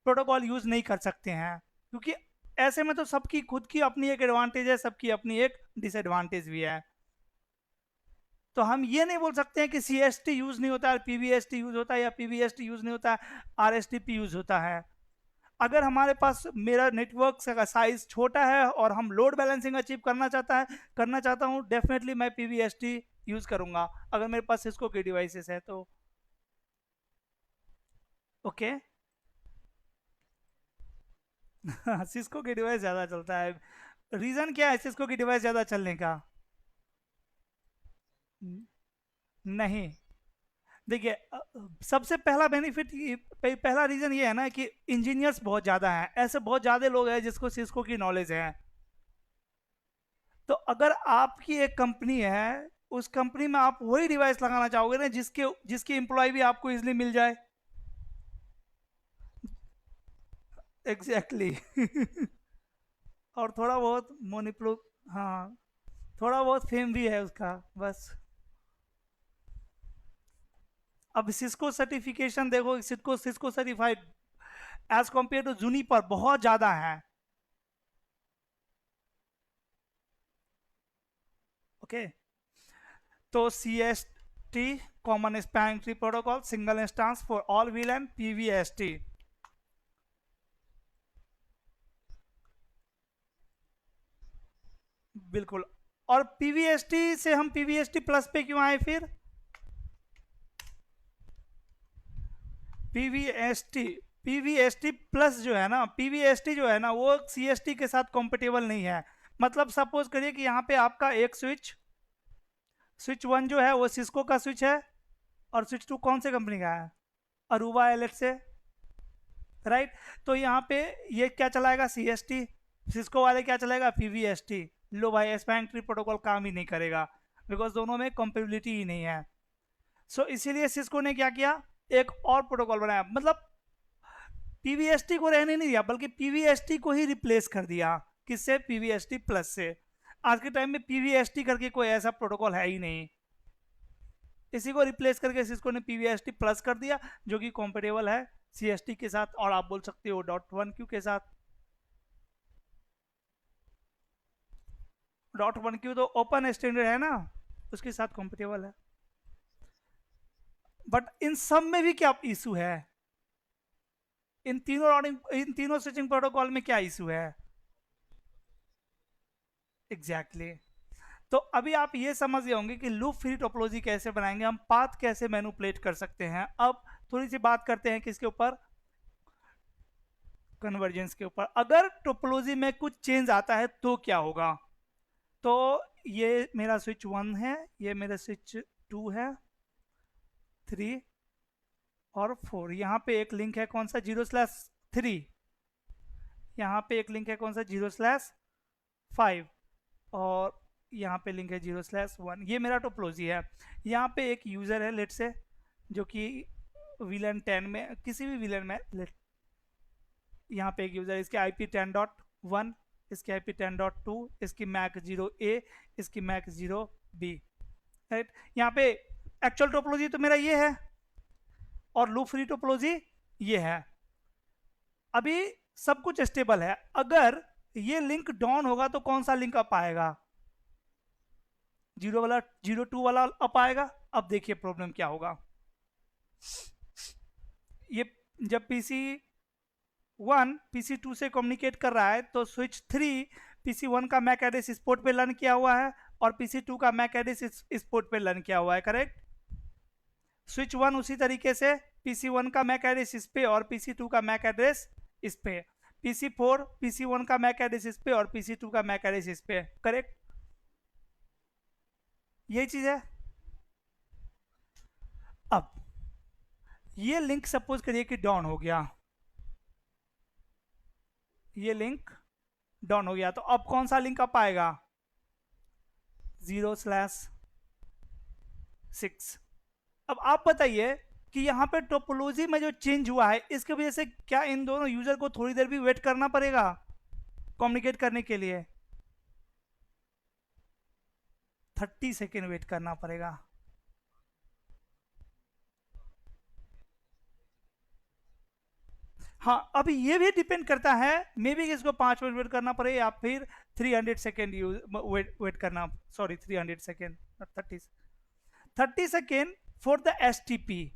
प्रोटोकॉल यूज़ नहीं कर सकते हैं, क्योंकि ऐसे में तो सबकी खुद की अपनी एक एडवांटेज है, सबकी अपनी एक डिसएडवांटेज भी है। तो हम ये नहीं बोल सकते हैं कि CST यूज नहीं होता है, PVST यूज होता है, या PVST यूज नहीं होता है, RSTP यूज होता है। अगर हमारे पास मेरा नेटवर्क का साइज छोटा है और हम लोड बैलेंसिंग अचीव करना चाहता हूँ, डेफिनेटली मैं PVST यूज करूंगा अगर मेरे पास सिस्को के डिवाइसेस है तो। ओके। सिस्को के डिवाइस ज़्यादा चलता है। रीज़न क्या है सिस्को की डिवाइस ज़्यादा चलने का? नहीं, देखिए, सबसे पहला बेनिफिट, पहला रीज़न ये है ना कि इंजीनियर्स बहुत ज़्यादा हैं, ऐसे बहुत ज़्यादा लोग हैं जिसको सिस्को की नॉलेज है। तो अगर आपकी एक कंपनी है, उस कंपनी में आप वही डिवाइस लगाना चाहोगे ना जिसके जिसकी एम्प्लॉय भी आपको इजीली मिल जाए। एग्जैक्टली। और थोड़ा बहुत मोनिप्रो, हाँ, थोड़ा बहुत फेम भी है उसका बस। अब सिस्को सर्टिफिकेशन देखो, Cisco Cisco certified as compare to Juniper बहुत ज्यादा है। ओके, तो C S T common spanning tree protocol, single instance for all VLAN PVST। बिल्कुल। और पीवीएसटी से हम पीवीएसटी प्लस पे क्यों आए फिर? पीवीएसटी पीवीएसटी प्लस जो है ना, पीवीएसटी जो है ना वो सीएसटी के साथ कॉम्पिटेबल नहीं है। मतलब सपोज करिए कि यहाँ पे आपका एक स्विच, स्विच वन जो है वो सिस्को का स्विच है, और स्विच टू कौन से कंपनी का है? अरूबा एलेट से, राइट। तो यहाँ पे ये क्या चलाएगा? सीएसटी। सिस्को वाले क्या चलाएगा? पीवीएसटी। लो भाई, स्पैन ट्री प्रोटोकॉल काम ही नहीं करेगा, बिकॉज दोनों में कंपेबिलिटी ही नहीं है। सो इसीलिए सिस्को ने क्या किया, एक और प्रोटोकॉल बनाया, मतलब पीवीएसटी को रहने नहीं दिया बल्कि पीवीएसटी को ही रिप्लेस कर दिया। किससे? पीवीएसटी प्लस से। आज के टाइम में पीवीएसटी करके कोई ऐसा प्रोटोकॉल है ही नहीं, इसी को रिप्लेस करके सिस्को ने पीवीएसटी प्लस कर दिया, जो कि कॉम्पेटेबल है सीएसटी के साथ, और आप बोल सकते हो .1q के साथ। .1q तो ओपन स्टैंडर्ड है ना, उसके साथ कॉम्पेटेबल है। बट इन सब में भी क्या इशू है? इन तीनों स्विचिंग प्रोटोकॉल में क्या इशू है? Exactly exactly. तो अभी आप ये समझ गए होंगे कि लूप फ्री टोपोलॉजी कैसे बनाएंगे, हम पाथ कैसे मैनिपुलेट कर सकते हैं। अब थोड़ी सी बात करते हैं किसके ऊपर? कन्वर्जेंस के ऊपर। अगर टोपोलॉजी में कुछ चेंज आता है तो क्या होगा? तो ये मेरा स्विच 1 है, ये मेरा स्विच 2 है, 3 और 4। यहाँ पे एक लिंक है कौन सा? 0/3। यहाँ पे एक लिंक है कौन सा? 0/5। और यहाँ पे लिंक है 0/1। ये मेरा टोपोलॉजी है। यहाँ पे एक यूज़र है लेट से, जो कि VLAN 10 में, किसी भी VLAN में यहाँ पे एक यूज़र, इसके IP 10.1, इसके IP 10.2, इसकी मैक 0A, इसकी मैक 0B, राइट। यहाँ पे एक्चुअल टोपोलॉजी तो मेरा ये है, और लूप फ्री टोपोलॉजी ये है। अभी सब कुछ स्टेबल है, अगर ये लिंक डाउन होगा तो कौन सा लिंक अप आएगा? 0 वाला अप आएगा। अब देखिए प्रॉब्लम क्या होगा। ये जब PC1 PC2 से कम्युनिकेट कर रहा है तो स्विच 3 PC1 का मैक एड्रेस इस पोर्ट पे लर्न किया हुआ है, और PC2 का मैक एड्रेस इस पोर्ट पे लर्न किया हुआ है, करेक्ट। स्विच 1 उसी तरीके से PC1 का मैक एड्रेस इस पे और PC2 का मैक एड्रेस इस पे। PC4 PC1 का मैक एड्रेस इस पे और PC2 का मैक एड्रेस इस पे, करेक्ट। यही चीज है। अब ये लिंक सपोज करिए कि डाउन हो गया, ये लिंक डाउन हो गया, तो अब कौन सा लिंक अप आएगा? 0/6। अब आप बताइए कि यहाँ पे टोपोलॉजी में जो चेंज हुआ है इसकी वजह से क्या इन दोनों यूजर को थोड़ी देर भी वेट करना पड़ेगा कम्युनिकेट करने के लिए? 30 सेकेंड वेट करना पड़ेगा। हाँ, अभी ये भी डिपेंड करता है, मे बी इसको 5 मिनट वेट करना पड़े या फिर 300 सेकेंड यूज वेट करना, sorry 300 second, 30 second for the STP,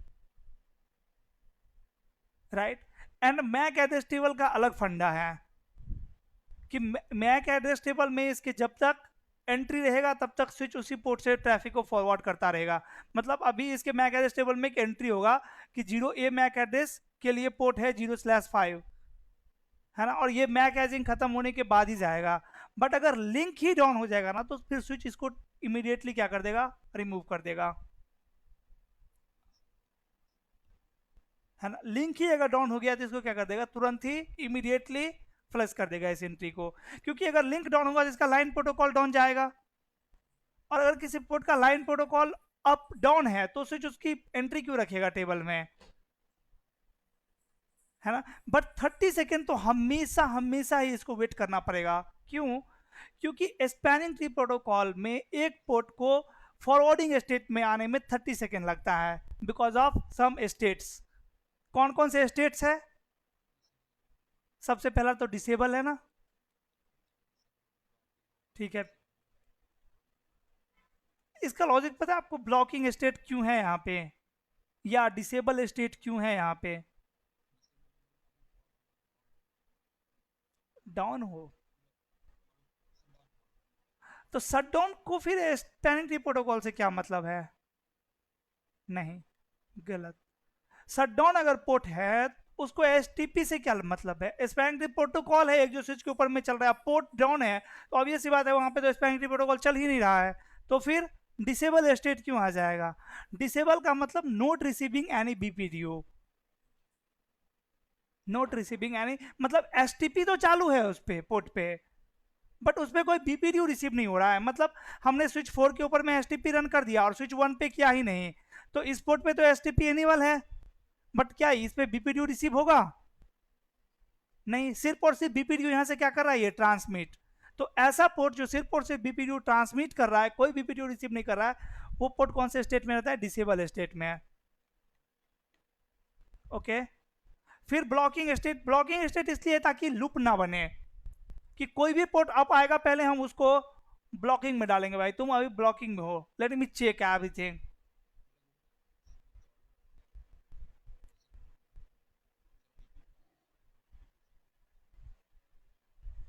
right. And MAC address table का अलग फंडा है कि मैक एड्रेस टेबल में इसके जब तक एंट्री रहेगा तब तक स्विच उसी पोर्ट से ट्रैफिक को फॉरवर्ड करता रहेगा। मतलब अभी इसके मैक एड्रेस टेबल में एक एंट्री होगा कि 0A मैक एड्रेस के लिए पोर्ट है 0/5, है ना, और ये मैक एजिंग खत्म होने के बाद ही जाएगा। बट अगर लिंक ही डाउन हो जाएगा ना, तो फिर स्विच इसको इमीडिएटली क्या कर देगा? रिमूव कर देगा, है ना। लिंक ही अगर डाउन हो गया तो इसको क्या कर देगा? तुरंत ही इमीडिएटली फ्लश कर देगा इस एंट्री को, क्योंकि अगर लिंक डाउन होगा तो इसका लाइन प्रोटोकॉल डाउन जाएगा, और अगर किसी पोर्ट का लाइन प्रोटोकॉल अप डाउन है तो स्विच उसकी एंट्री क्यों रखेगा टेबल में, है ना। बट 30 सेकेंड तो हमेशा हमेशा ही इसको वेट करना पड़ेगा। क्यों? क्योंकि स्पैनिंग ट्री प्रोटोकॉल में एक पोर्ट को फॉरवर्डिंग स्टेट में आने में 30 सेकेंड लगता है, बिकॉज ऑफ सम स्टेट्स। कौन कौन से स्टेट्स है? सबसे पहला तो डिसेबल है ना, ठीक है। इसका लॉजिक पता है आपको? ब्लॉकिंग स्टेट क्यों है यहाँ पे, या डिसेबल स्टेट क्यों है यहाँ पे? डाउन हो तो शटडाउन को फिर स्पैनिंग ट्री प्रोटोकॉल से क्या मतलब है? नहीं, गलत। शटडाउन अगर पोर्ट है उसको एसटीपी से क्या मतलब है? स्पैनिंग ट्री प्रोटोकॉल है एक जो स्विच के ऊपर में चल रहा है, पोर्ट डाउन है तो ऑब्वियस सी बात है वहां पे तो स्पैनिंग ट्री प्रोटोकॉल चल ही नहीं रहा है, तो फिर डिसेबल स्टेट क्यों आ जाएगा? डिसेबल का मतलब not receiving any BPDU, not receiving any, मतलब एसटीपी तो चालू है उस पे पोर्ट पे, बट उसमें कोई बीपीडीओ रिसीव नहीं हो रहा है। मतलब हमने स्विच 4 के ऊपर में एसटीपी रन कर दिया और स्विच 1 पे किया ही नहीं, तो इस पोर्ट पे तो एसटीपी एनेबल है, बट क्या इस पे बीपीडीओ रिसीव होगा? नहीं, सिर्फ और सिर्फ बीपीडीओ यहां से क्या कर रहा है, ये ट्रांसमिट। तो ऐसा पोर्ट जो सिर्फ और सिर्फ बीपीडीओ ट्रांसमिट कर रहा है, कोई बीपीडीओ रिसीव नहीं कर रहा है, वो पोर्ट कौन से स्टेट में रहता है? डिसेबल स्टेट में। ओके। फिर ब्लॉकिंग स्टेट, ब्लॉकिंग स्टेट इसलिए ताकि लूप ना बने, कि कोई भी पोर्ट अप आएगा पहले हम उसको ब्लॉकिंग में डालेंगे, भाई तुम अभी ब्लॉकिंग में हो, लेट मी चेक एवरीथिंग।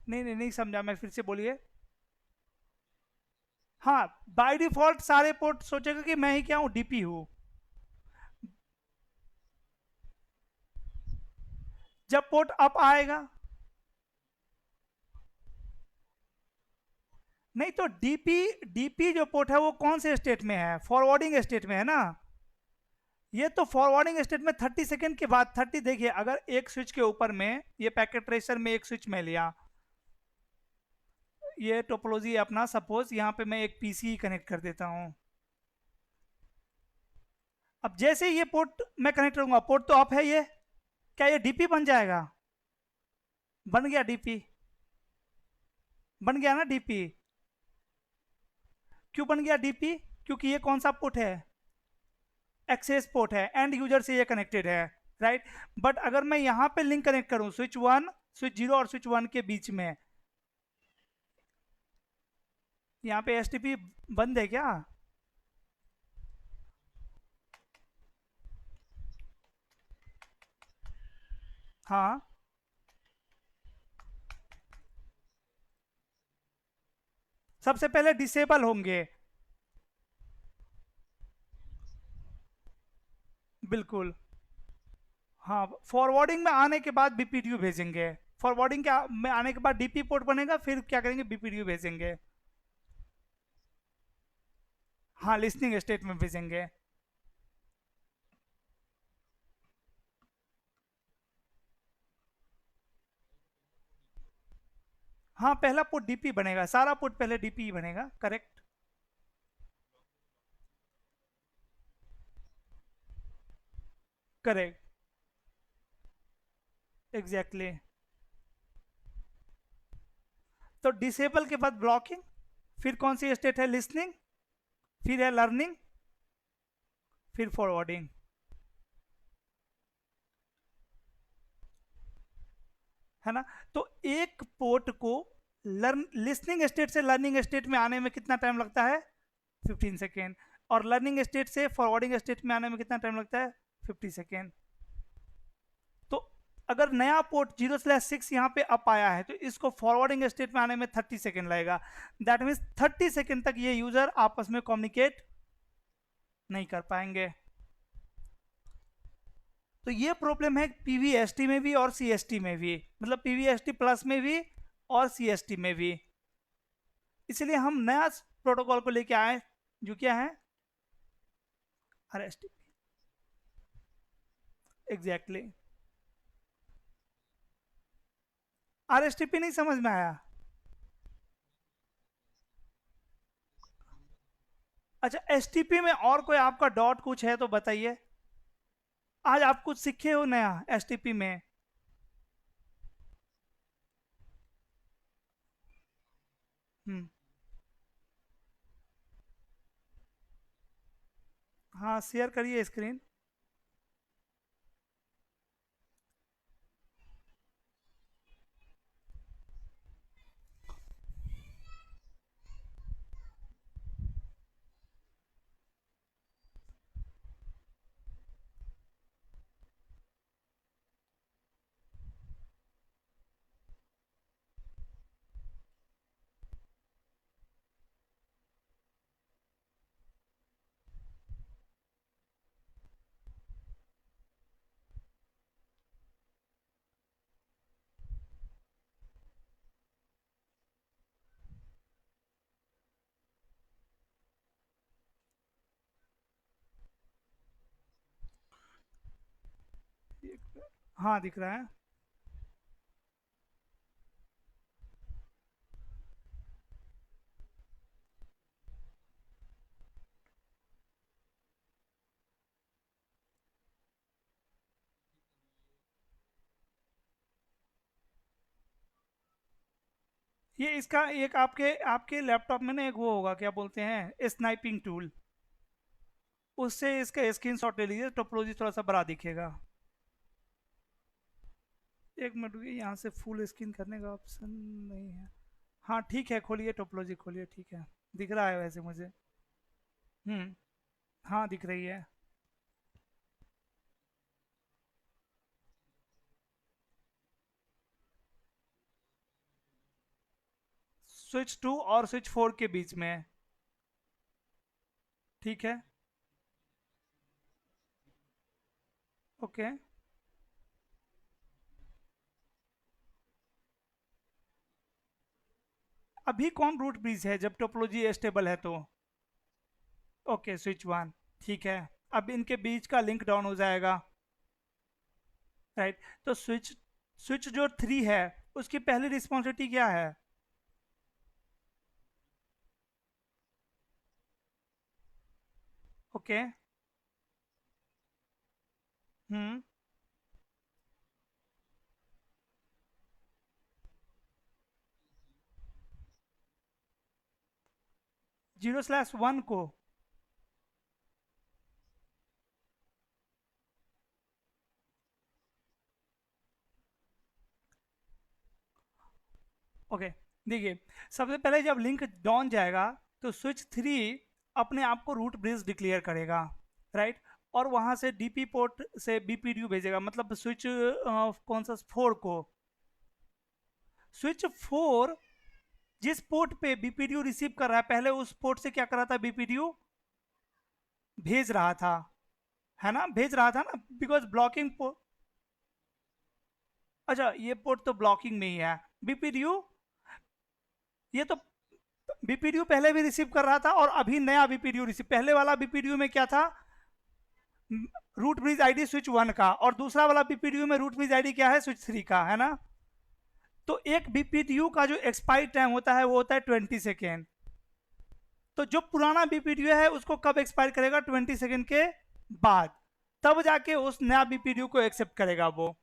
नहीं नहीं नहीं समझा मैं, फिर से बोलिए। हाँ, बाय डिफॉल्ट सारे पोर्ट सोचेगा कि मैं ही क्या हूं, डीपी हूं। जब पोर्ट अप आएगा, नहीं तो डीपी, डीपी जो पोर्ट है वो कौन से स्टेट में है? फॉरवर्डिंग स्टेट में है ना। ये तो फॉरवर्डिंग स्टेट में 30 सेकंड के बाद 30, देखिए अगर एक स्विच के ऊपर में ये पैकेट ट्रेसर में एक स्विच में लिया, ये टोपोलॉजी अपना, सपोज यहाँ पे मैं एक पीसी कनेक्ट कर देता हूँ। अब जैसे ये पोर्ट मैं कनेक्ट करूंगा, पोर्ट तो अप है ये, क्या ये डीपी बन जाएगा? बन गया डीपी, बन गया ना डीपी। क्यों बन गया डीपी? क्योंकि ये कौन सा पोर्ट है? एक्सेस पोर्ट है, एंड यूजर से ये कनेक्टेड है, राइट। बट अगर मैं यहाँ पे लिंक कनेक्ट करूं स्विच 1, स्विच 0 और स्विच 1 के बीच में, यहाँ पे एसटीपी बंद है क्या? हाँ, सबसे पहले डिसेबल होंगे, बिल्कुल। हाँ, फॉरवर्डिंग में आने के बाद बीपीडीयू भेजेंगे, फॉरवर्डिंग के में आने के बाद डीपी पोर्ट बनेगा, फिर क्या करेंगे, बीपीडीयू भेजेंगे। हाँ, लिसनिंग स्टेट में भेजेंगे। हाँ, पहला पोर्ट डीपी बनेगा, सारा पोर्ट पहले डीपी ही बनेगा, करेक्ट। Correct, exactly. तो डिसेबल के बाद ब्लॉकिंग, फिर कौन सी स्टेट है? लिसनिंग, फिर है लर्निंग, फिर फॉरवर्डिंग, है ना। तो एक पोर्ट को लर्न लिसनिंग स्टेट से लर्निंग स्टेट में आने में कितना टाइम लगता है? 15 सेकेंड। और लर्निंग स्टेट से फॉरवर्डिंग स्टेट में आने में कितना टाइम लगता है? 50 सेकेंड। तो अगर नया पोर्ट 0/6 यहाँ पे अप आया है तो इसको फॉरवर्डिंग स्टेट में आने में 30 सेकेंड लगेगा। दैट मीन्स 30 सेकेंड तक ये यूजर आपस में कम्युनिकेट नहीं कर पाएंगे। तो ये प्रॉब्लम है पीवीएसटी में भी और सीएसटी में भी, मतलब पीवीएसटी प्लस में भी और सीएसटी में भी। इसलिए हम नया प्रोटोकॉल को लेके आए जो क्या है, आरएसटीपी। एग्जैक्टली। आरएसटीपी नहीं समझ में आया? अच्छा, एसटीपी में और कोई आपका डॉट कुछ है तो बताइए। आज आप कुछ सीखे हो नया एसटीपी में? हम्म। हाँ, शेयर करिए स्क्रीन। हाँ, दिख रहा है। ये इसका एक आपके आपके लैपटॉप में ना एक वो होगा, क्या बोलते हैं, स्नाइपिंग टूल। उससे इसका स्क्रीनशॉट ले लीजिए, टोपोलॉजी थोड़ा सा बड़ा दिखेगा। एक मिनट रुकिए, यहाँ से फुल स्क्रीन करने का ऑप्शन नहीं है। हाँ ठीक है, खोलिए टोपोलॉजी, खोलिए, ठीक है। दिख रहा है वैसे मुझे। हम्म। हाँ, दिख रही है। स्विच 2 और स्विच 4 के बीच में। ठीक है। ओके। अभी कौन रूट ब्रिज है जब टोपोलॉजी स्टेबल है तो? Okay, switch 1। ठीक है। अब इनके बीच का लिंक डाउन हो जाएगा। राइट। तो स्विच स्विच जो 3 है, उसकी पहली रिस्पॉन्सिबिलिटी क्या है? ओके। हम्म। 0/1 को। ओके। देखिए, सबसे पहले जब लिंक डाउन जाएगा तो स्विच 3 अपने आप को रूट ब्रिज डिक्लेयर करेगा। राइट। और वहां से डीपी पोर्ट से बीपीडीयू भेजेगा, मतलब स्विच कौन सा, 4 को। स्विच 4 जिस पोर्ट पे बीपीडीयू रिसीव कर रहा है, पहले उस पोर्ट से क्या कर रहा था बीपीडीयू? भेज रहा था। है ना, भेज रहा था ना, बिकॉज ब्लॉकिंग पोर्ट। अच्छा, ये पोर्ट तो ब्लॉकिंग में ही है। बीपीडीयू, ये तो बीपीडीयू पहले भी रिसीव कर रहा था और अभी नया बीपीडीयू रिसीव, पहले वाला बीपीडीयू में क्या था? रूट ब्रिज आईडी स्विच 1 का, और दूसरा वाला बीपीडीयू में रूट ब्रिज आईडी क्या है? स्विच 3 का, है ना। तो एक बीपीडीयू का जो एक्सपायर टाइम होता है वो होता है 20 सेकेंड। तो जो पुराना बीपीडीयू है उसको कब एक्सपायर करेगा? 20 सेकेंड के बाद। तब जाके उस नया बीपीडीयू को एक्सेप्ट करेगा वो।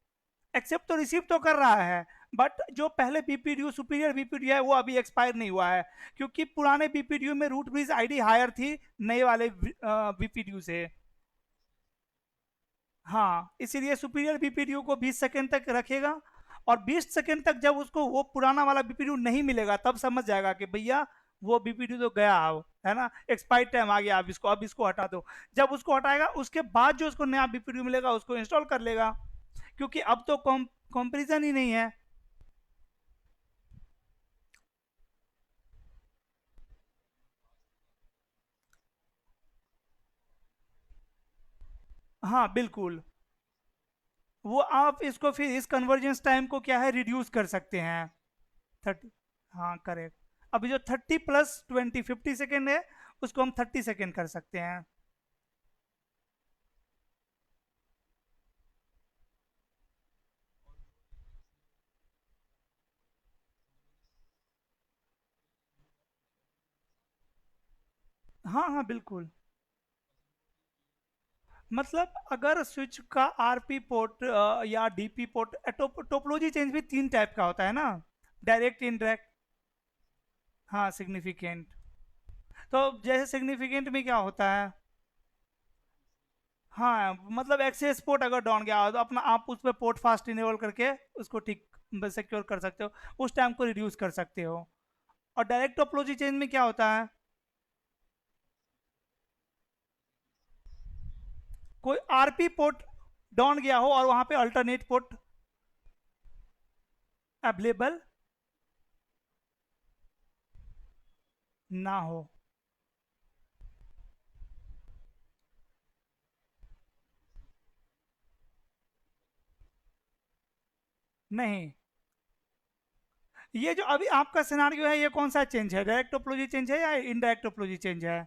एक्सेप्ट तो रिसीव तो कर रहा है, बट जो पहले बीपीडीयू सुपीरियर बीपीडीयू है वो अभी एक्सपायर नहीं हुआ है, क्योंकि पुराने बीपीडीयू में रूट ब्रिज आईडी हायर थी नए वाले बीपीडीयू से। हाँ, इसीलिए सुपीरियर बीपीडीयू को 20 सेकेंड तक रखेगा। और 20 सेकेंड तक जब उसको वो पुराना वाला बीपीडीयू नहीं मिलेगा, तब समझ जाएगा कि भैया वो बीपीडीयू तो गया अब, है ना, एक्सपायर टाइम आ गया, अब इसको हटा दो। जब उसको हटाएगा उसके बाद जो उसको नया बीपीडीयू मिलेगा उसको इंस्टॉल कर लेगा, क्योंकि अब तो कंपेरिजन ही नहीं है। हाँ बिल्कुल। वो आप इसको फिर इस कन्वर्जेंस टाइम को क्या है, रिड्यूस कर सकते हैं। 30। हाँ करेक्ट। अभी जो 30 + 20 50 सेकेंड है, उसको हम 30 सेकेंड कर सकते हैं। हाँ हाँ बिल्कुल। मतलब अगर स्विच का आरपी पोर्ट या डीपी पोर्ट, टोपोलॉजी चेंज भी 3 टाइप का होता है ना, डायरेक्ट, इनडायरेक्ट। हाँ सिग्निफिकेंट। तो जैसे सिग्निफिकेंट में क्या होता है, हाँ मतलब एक्सेस पोर्ट अगर डाउन गया हो तो अपना आप उस पर पोर्ट फास्ट इनेबल करके उसको ठीक सिक्योर कर सकते हो, उस टाइम को रिड्यूस कर सकते हो। और डायरेक्ट टोपोलॉजी चेंज में क्या होता है, कोई आरपी पोर्ट डाउन गया हो और वहां पे अल्टरनेट पोर्ट अवेलेबल ना हो। नहीं, ये जो अभी आपका सिनारियो है ये कौन सा चेंज है, डायरेक्ट टोपोलॉजी चेंज है या इनडायरेक्ट टोपोलॉजी चेंज है?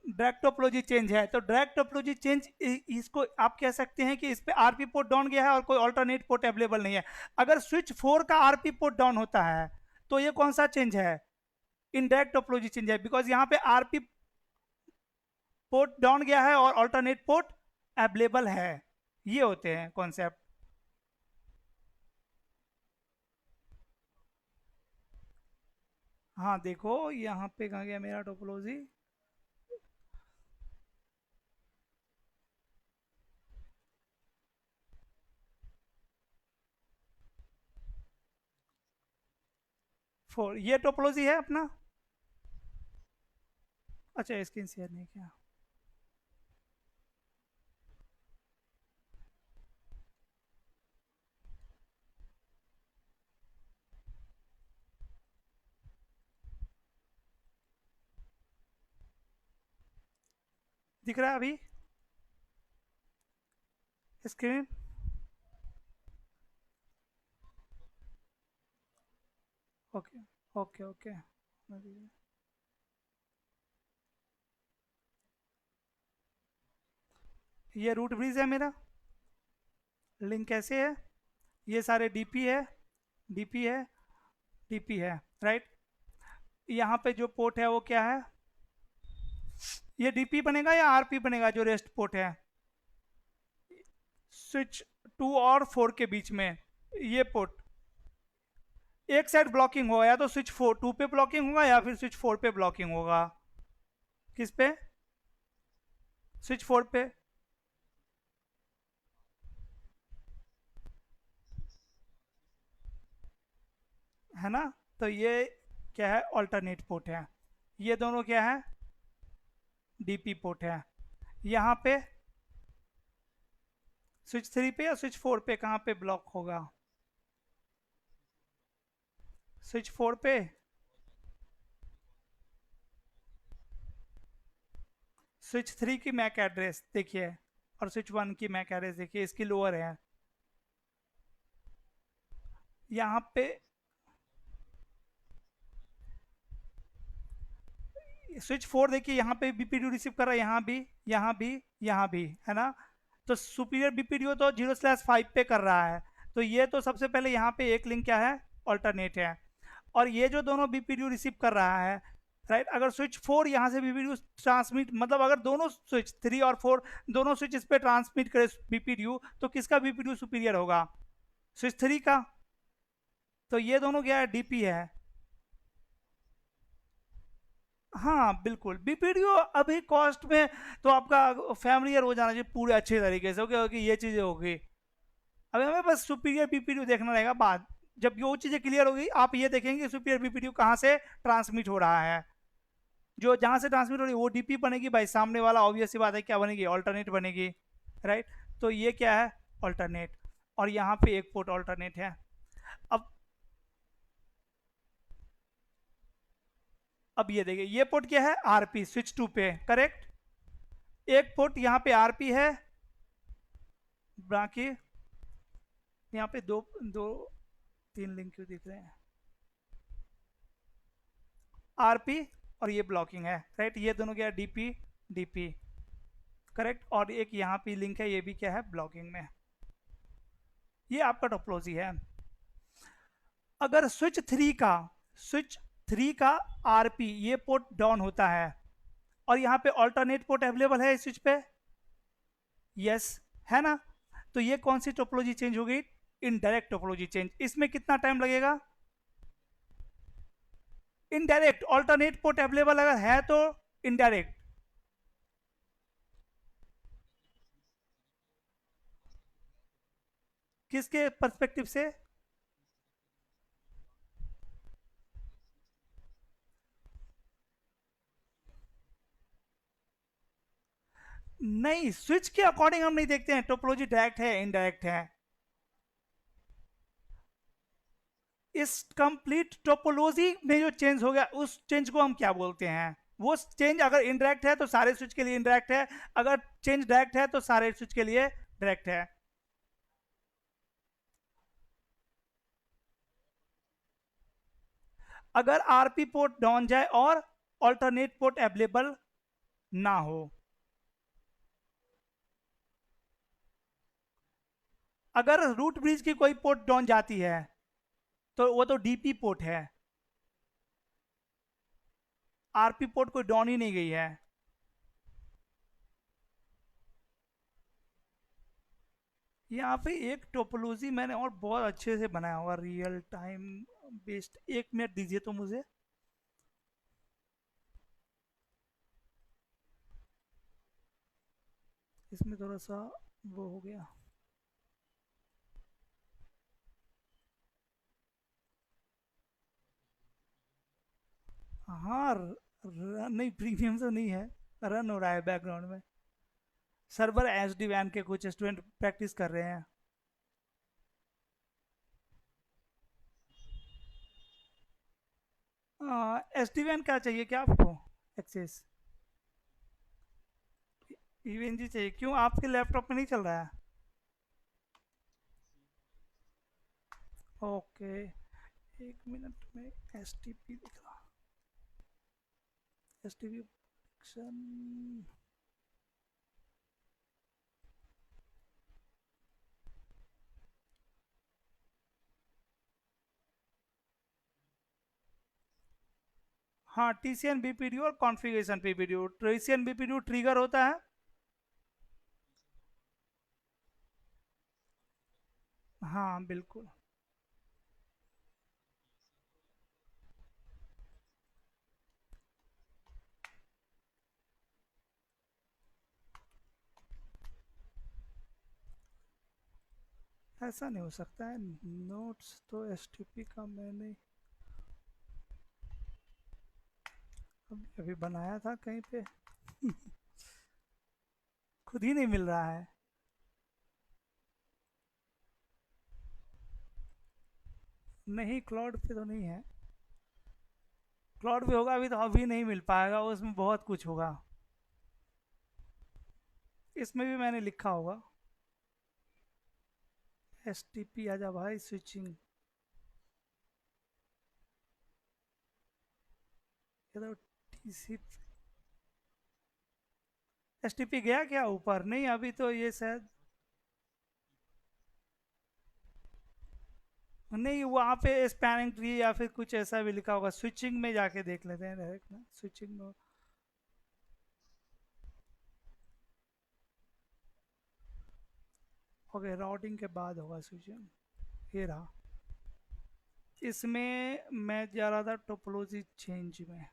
डायरेक्ट टोपोलॉजी चेंज है, तो डायरेक्ट टोपोलॉजी चेंज इसको आप कह सकते हैं कि इस पे आरपी पोर्ट डाउन गया है और कोई अल्टरनेट पोर्ट अवेलेबल नहीं है। अगर स्विच 4 का आरपी पोर्ट डाउन होता है तो ये कौन सा चेंज है, इनडायरेक्ट टोपोलॉजी चेंज है, बिकॉज यहाँ पे आरपी पोर्ट डाउन गया है और अल्टरनेट पोर्ट अवेलेबल है। ये होते हैं कॉन्सेप्ट। हाँ देखो यहाँ पे कहाँ गया मेरा टोपोलॉजी, फोर ये टोपोलॉजी है अपना। अच्छा स्क्रीन शेयर नहीं किया। दिख रहा है अभी स्क्रीन? Okay okay okay. ये रूट ब्रिज है मेरा, लिंक कैसे है, ये सारे डीपी है, डीपी है, डीपी है, राइट। यहाँ पे जो पोर्ट है वो क्या है, ये डीपी बनेगा या आरपी बनेगा, जो रेस्ट पोर्ट है स्विच 2 और 4 के बीच में, ये पोर्ट एक साइड ब्लॉकिंग होगा, या तो स्विच 4 2 पे ब्लॉकिंग होगा या फिर स्विच 4 पे ब्लॉकिंग होगा। किस पे, स्विच 4 पे, है ना। तो ये क्या है, अल्टरनेट पोर्ट है, ये दोनों क्या है, डीपी पोर्ट है। यहाँ पे स्विच 3 पे या स्विच 4 पे कहाँ पे ब्लॉक होगा, स्विच 4 पे। स्विच 3 की मैक एड्रेस देखिए और स्विच 1 की मैक एड्रेस देखिए, इसकी लोअर है। यहाँ पे स्विच 4 देखिए, यहाँ पे बीपीडीओ रिसीव कर रहा है, यहाँ भी, यहाँ भी, यहाँ भी, है ना। तो सुपीरियर बीपीडीओ तो 0/5 पे कर रहा है, तो ये तो सबसे पहले यहाँ पे एक लिंक क्या है, ऑल्टरनेट है। और ये जो दोनों बीपीडीओ रिसीव कर रहा है, राइट, अगर स्विच 4 यहाँ से बीपीडीओ ट्रांसमिट, मतलब अगर दोनों स्विच 3 और 4 दोनों स्विच इस पे ट्रांसमिट करे बीपीडीओ, तो किसका बीपीडीओ सुपीरियर होगा, स्विच 3 का। तो ये दोनों क्या है, डीपी है। हाँ बिल्कुल, बीपीडीओ अभी कॉस्ट में तो आपका फैमिलियर हो जाना चाहिए पूरे अच्छे तरीके से, ओके ओके ये चीज़ें होगी। अभी हमें बस सुपीरियर बीपीडीओ देखना रहेगा बाद, जब वो चीज़ें क्लियर होगी आप ये देखेंगे सुपीरियर बीपीडीओ कहाँ से ट्रांसमिट हो रहा है। जो जहाँ से ट्रांसमिट हो रही है वो डीपी बनेगी भाई, सामने वाला ऑब्वियस सी बात है क्या बनेगी, ऑल्टरनेट बनेगी, राइट। तो ये क्या है, ऑल्टरनेट, और यहाँ पे एक पोर्ट ऑल्टरनेट है। अब अब ये देखिए, ये पोर्ट क्या है, आरपी स्विच 2 पे, करेक्ट। एक पोर्ट यहाँ पे आरपी है, बाकी यहाँ पे दो दो तीन लिंक क्यों दिख रहे हैं, आरपी और ये ब्लॉकिंग है, राइट। ये दोनों क्या है, डीपी डीपी, करेक्ट। और एक यहाँ पे लिंक है, ये भी क्या है, ब्लॉकिंग में। ये आपका टोपोलॉजी है। अगर स्विच 3 का आरपी ये पोर्ट डाउन होता है और यहाँ पे ऑल्टरनेट पोर्ट अवेलेबल है इस स्विच पे, यस, है ना। तो ये कौन सी टोपोलॉजी चेंज हो गई, इनडायरेक्ट टोपोलॉजी चेंज। इसमें कितना टाइम लगेगा, इनडायरेक्ट ऑल्टरनेट पोर्ट अवेलेबल अगर है तो इनडायरेक्ट। किसके पर्सपेक्टिव से? नहीं, स्विच के अकॉर्डिंग हम नहीं देखते हैं टोपोलॉजी डायरेक्ट है इनडायरेक्ट है। इस कंप्लीट टोपोलॉजी में जो चेंज हो गया उस चेंज को हम क्या बोलते हैं? वो चेंज अगर इनडायरेक्ट है तो सारे स्विच के लिए इनडायरेक्ट है, अगर चेंज डायरेक्ट है तो सारे स्विच के लिए डायरेक्ट है। अगर आरपी पोर्ट डाउन जाए और ऑल्टरनेट पोर्ट अवेलेबल ना हो। अगर रूट ब्रिज की कोई पोर्ट डाउन जाती है तो वो तो डीपी पोर्ट है, आरपी पोर्ट कोई डाउन ही नहीं गई है। यहाँ पे एक टोपोलॉजी मैंने और बहुत अच्छे से बनाया हुआ रियल टाइम बेस्ड, 1 मिनट दीजिए तो मुझे। इसमें थोड़ा सा वो हो गया। हाँ नहीं, प्रीमियम तो नहीं है, रन हो रहा है बैकग्राउंड में। सर्वर एच डी वैन के कुछ स्टूडेंट प्रैक्टिस कर रहे हैं। एच डी वैन क्या चाहिए क्या आपको? एक्सेस ईवीएनजी चाहिए? क्यों, आपके लैपटॉप में नहीं चल रहा है? ओके, 1 मिनट में एस टी पी दिख रहा, एस टी पी। हाँ, टीसीएन बीपीडी और configuration PPD. TCN BPD trigger होता है। हाँ बिल्कुल। ऐसा नहीं हो सकता है, नोट्स तो एसटीपी का मैंने अभी अभी बनाया था कहीं पे। खुद ही नहीं मिल रहा है। नहीं, क्लाउड पे तो नहीं है। क्लाउड पे होगा अभी तो अभी नहीं मिल पाएगा, उसमें बहुत कुछ होगा। इसमें भी मैंने लिखा होगा। एस टी पी आजा भाई, स्विचिंग। ये तो टीसी एस टी पी गया क्या ऊपर? नहीं अभी तो ये शायद नहीं, वहाँ पे स्पैनिंग ट्री या फिर कुछ ऐसा भी लिखा होगा। स्विचिंग में जाके देख लेते हैं डायरेक्ट ना, स्विचिंग में। ओके, राउटिंग के बाद होगा स्विचिंग। ये रहा। इसमें मैं जा रहा था टोपोलॉजी चेंज में।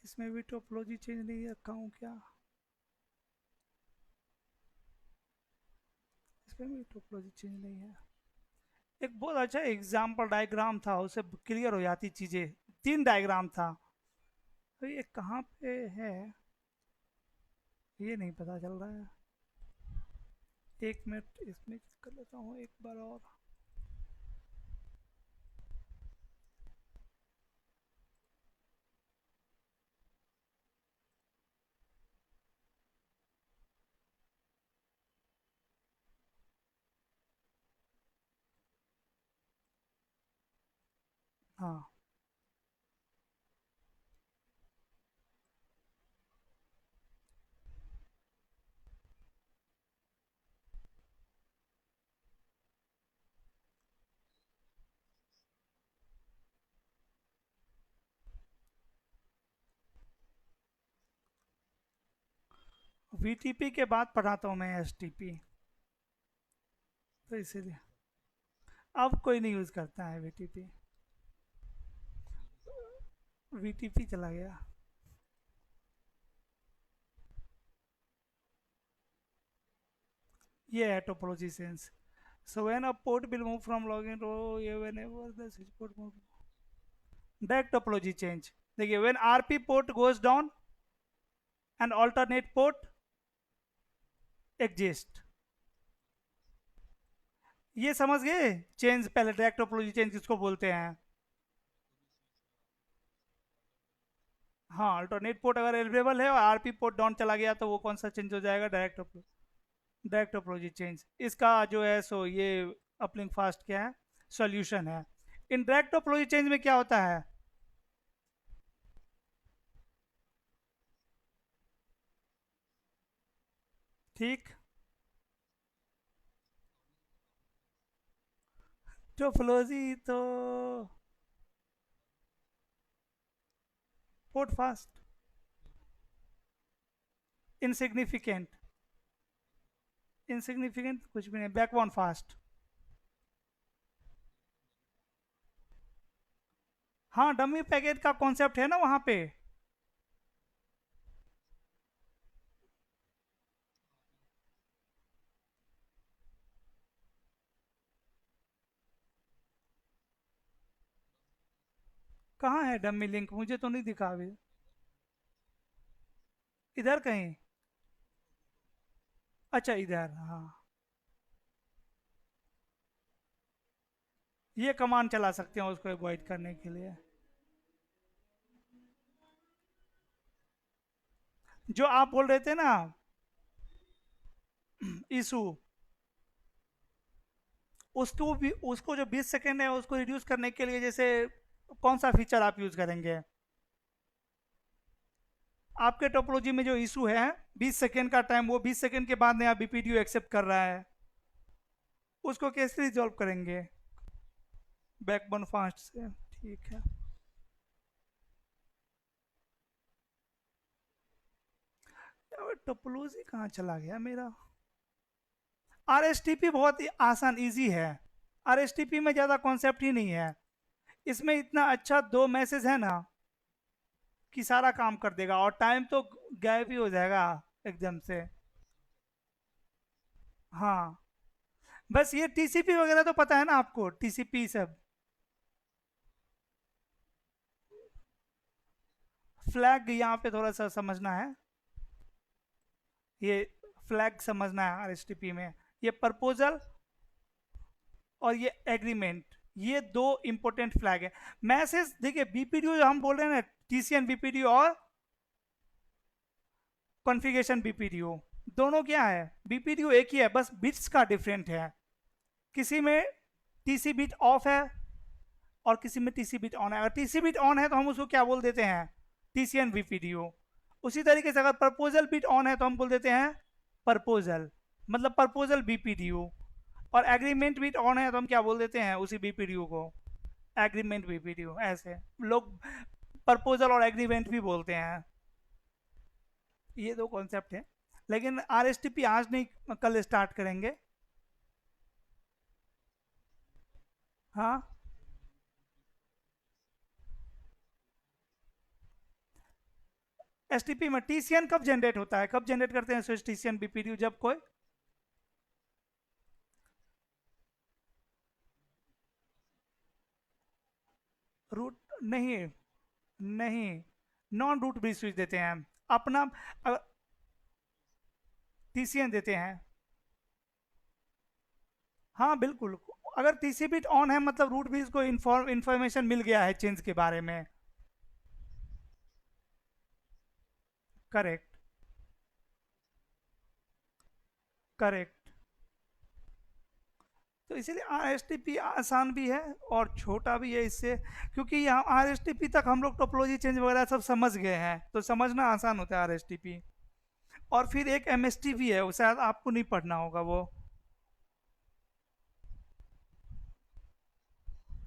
इसमें भी टोपोलॉजी चेंज नहीं रखा हूँ क्या? इसमें भी टोपोलॉजी चेंज नहीं है। एक बहुत अच्छा एग्जाम्पल डायग्राम था, उससे क्लियर हो जाती चीज़ें। 3 डायग्राम था, तो ये कहाँ पे है ये नहीं पता चल रहा है। 1 मिनट इसमें कर लेता हूँ एक बार और। हाँ, वीटीपी के बाद पढ़ाता हूँ मैं एसटीपी, तो इसीलिए अब कोई नहीं यूज़ करता है वीटीपी। वीटीपी चला गया। ये है topology sense. So when a port will move from login to whenever the switch port move, direct topology change। देखिए when RP port goes down and alternate port exist। ये समझ गए चेंज, पहले direct topology change किसको बोलते हैं? हाँ, alternate port अगर अवेलेबल है और आरपी पोर्ट डाउन चला गया तो वो कौन सा चेंज हो जाएगा? Direct topology change. इसका जो है सो ये अपलिंक फास्ट क्या है? सॉल्यूशन है। इन डायरेक्ट टोपोलॉजी चेंज में क्या होता है? ठीक, टोपोलॉजी तो पोर्ट फास्ट, इनसिग्निफिकेंट, इनसिग्निफिकेंट कुछ भी नहीं, बैकबोन फास्ट। हाँ, डमी पैकेट का कॉन्सेप्ट है ना वहां पे। कहाँ है डमी लिंक? मुझे तो नहीं दिखा अभी। इधर कहीं? अच्छा इधर, हाँ। ये कमांड चला सकते हैं उसको अवॉइड करने के लिए। जो आप बोल रहे थे ना इशू, उसको भी, उसको जो 20 सेकेंड है उसको रिड्यूस करने के लिए जैसे कौन सा फीचर आप यूज करेंगे? आपके टोपोलॉजी में जो इशू है 20 सेकेंड का टाइम, वो 20 सेकेंड के बाद नया बीपीडीओ एक्सेप्ट कर रहा है, उसको कैसे रिजॉल्व करेंगे? बैकबोन फास्ट से, ठीक है। टोपोलॉजी कहाँ चला गया मेरा? आरएसटीपी बहुत ही आसान इजी है। आरएसटीपी में ज़्यादा कॉन्सेप्ट ही नहीं है। इसमें इतना अच्छा दो मैसेज है ना कि सारा काम कर देगा, और टाइम तो गायब ही हो जाएगा एकदम से। हाँ, बस ये टीसीपी वगैरह तो पता है ना आपको, टीसीपी सब। फ्लैग यहाँ पे थोड़ा सा समझना है, ये फ्लैग समझना है आरएसटीपी में। ये प्रपोजल और ये एग्रीमेंट, ये दो इंपॉर्टेंट फ्लैग है। मैसेज देखिए, बीपीडीओ जो हम बोल रहे हैं ना, टीसीएन बीपीडीओ और कॉन्फ़िगरेशन बीपीडीओ, दोनों क्या है? बीपीडीओ एक ही है, बस बिट्स का डिफरेंट है। किसी में टीसी बिट ऑफ है और किसी में टीसी बिट ऑन है। अगर टीसी बिट ऑन है तो हम उसको क्या बोल देते हैं? टीसीएन बीपीडीओ। उसी तरीके से अगर प्रपोजल बिट ऑन है तो हम बोल देते हैं प्रपोजल, मतलब प्रपोजल बीपीडीओ। और एग्रीमेंट बिट ऑन है तो हम क्या बोल देते हैं उसी बीपीडीओ को? एग्रीमेंट बीपीडीओ। ऐसे लोग प्रपोजल और एग्रीमेंट भी बोलते हैं। ये दो कॉन्सेप्ट है, लेकिन आरएसटीपी आज नहीं, कल स्टार्ट करेंगे। हाँ, एसटीपी में टीसीएन कब जनरेट होता है? कब जनरेट करते हैं स्विच टीसीएन बीपीडीयू? जब कोई रूट नहीं, नहीं, नॉन रूट भी स्विच देते हैं हम अपना, टीसीएन देते हैं। हाँ बिल्कुल, अगर टीसी बिट ऑन है मतलब रूट भी इसको इंफॉर्मेशन मिल गया है चेंज के बारे में। Correct, correct. तो इसीलिए आरएसटीपी आसान भी है और छोटा भी है इससे, क्योंकि यहाँ आरएसटीपी तक हम लोग टोपोलॉजी चेंज वगैरह सब समझ गए हैं, तो समझना आसान होता है आरएसटीपी। और फिर एक एमएसटी भी है, वो शायद आपको नहीं पढ़ना होगा वो।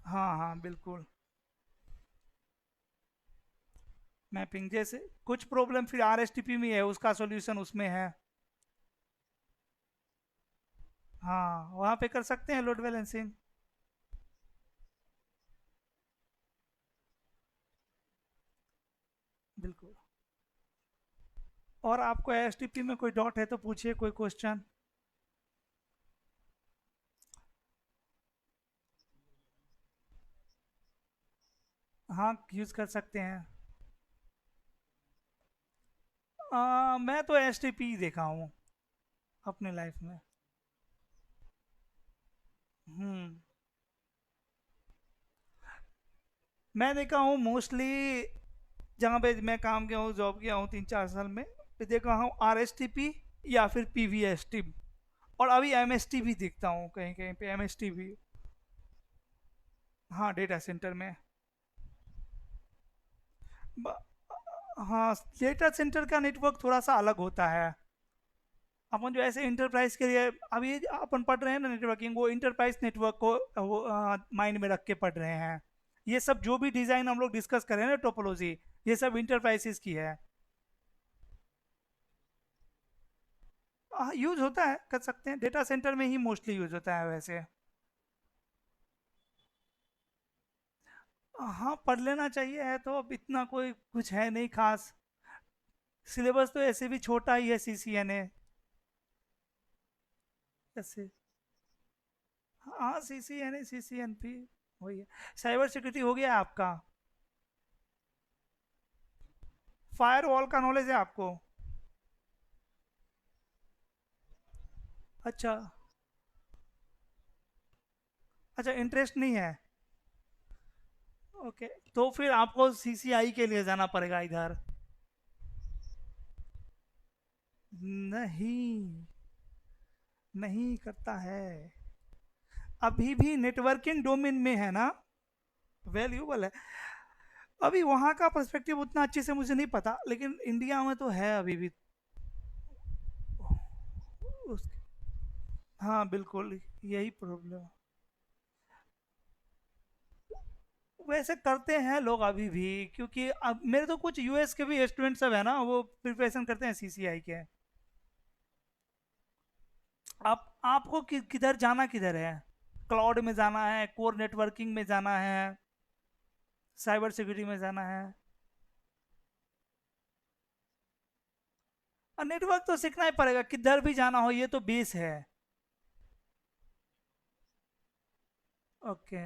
हाँ हाँ बिल्कुल, मैपिंग जैसे कुछ प्रॉब्लम फिर आरएसटीपी में है, उसका सॉल्यूशन उसमें है। हाँ, वहाँ पे कर सकते हैं लोड बैलेंसिंग। बिल्कुल। और आपको एसटीपी में कोई डाउट है तो पूछिए, कोई क्वेश्चन। हाँ, यूज़ कर सकते हैं। मैं तो एसटीपी देखा हूँ अपने लाइफ में। हम्म। मैं देखा हूँ मोस्टली, जहाँ पे मैं काम किया हूँ, जॉब किया हूँ 3-4 साल में, पे देखा हूँ आर एस टी पी या फिर पी वी एस टी। और अभी एम एस टी भी देखता हूँ कहीं कहीं पे, एम एस टी भी। हाँ, डेटा सेंटर में। ब- हाँ, डेटा सेंटर का नेटवर्क थोड़ा सा अलग होता है। अपन जो ऐसे इंटरप्राइज के लिए अभी अपन पढ़ रहे हैं ना नेटवर्किंग, वो इंटरप्राइज नेटवर्क को वो माइंड में रख के पढ़ रहे हैं। ये सब जो भी डिज़ाइन हम लोग डिस्कस कर रहे हैं ना, टोपोलॉजी, ये सब इंटरप्राइजेस की है। यूज होता है, कर सकते हैं, डेटा सेंटर में ही मोस्टली यूज होता है वैसे। हाँ, पढ़ लेना चाहिए, है तो अब इतना कोई कुछ है नहीं खास। सिलेबस तो ऐसे भी छोटा ही है, सी सी एन ए। ऐसे। हाँ, C C N A, C C N P, वही है। साइबर सिक्योरिटी हो गया आपका? फायर वॉल का नॉलेज है आपको? अच्छा। अच्छा, इंटरेस्ट नहीं है। ओके। तो फिर आपको सी सी आई के लिए जाना पड़ेगा इधर। नहीं, नहीं करता है। अभी भी नेटवर्किंग डोमेन में है ना, वैल्यूबल है। अभी वहाँ का पर्सपेक्टिव उतना अच्छे से मुझे नहीं पता, लेकिन इंडिया में तो है अभी भी। उस, हाँ बिल्कुल, यही प्रॉब्लम। वैसे करते हैं लोग अभी भी, क्योंकि अब मेरे तो कुछ यूएस के भी स्टूडेंट सब है ना, वो प्रिपरेशन करते हैं सीसीआई के। आप आपको किधर जाना, किधर है? क्लाउड में जाना है, कोर नेटवर्किंग में जाना है, साइबर सिक्योरिटी में जाना है? और नेटवर्क तो सीखना ही पड़ेगा, किधर भी जाना हो, ये तो बेस है। ओके।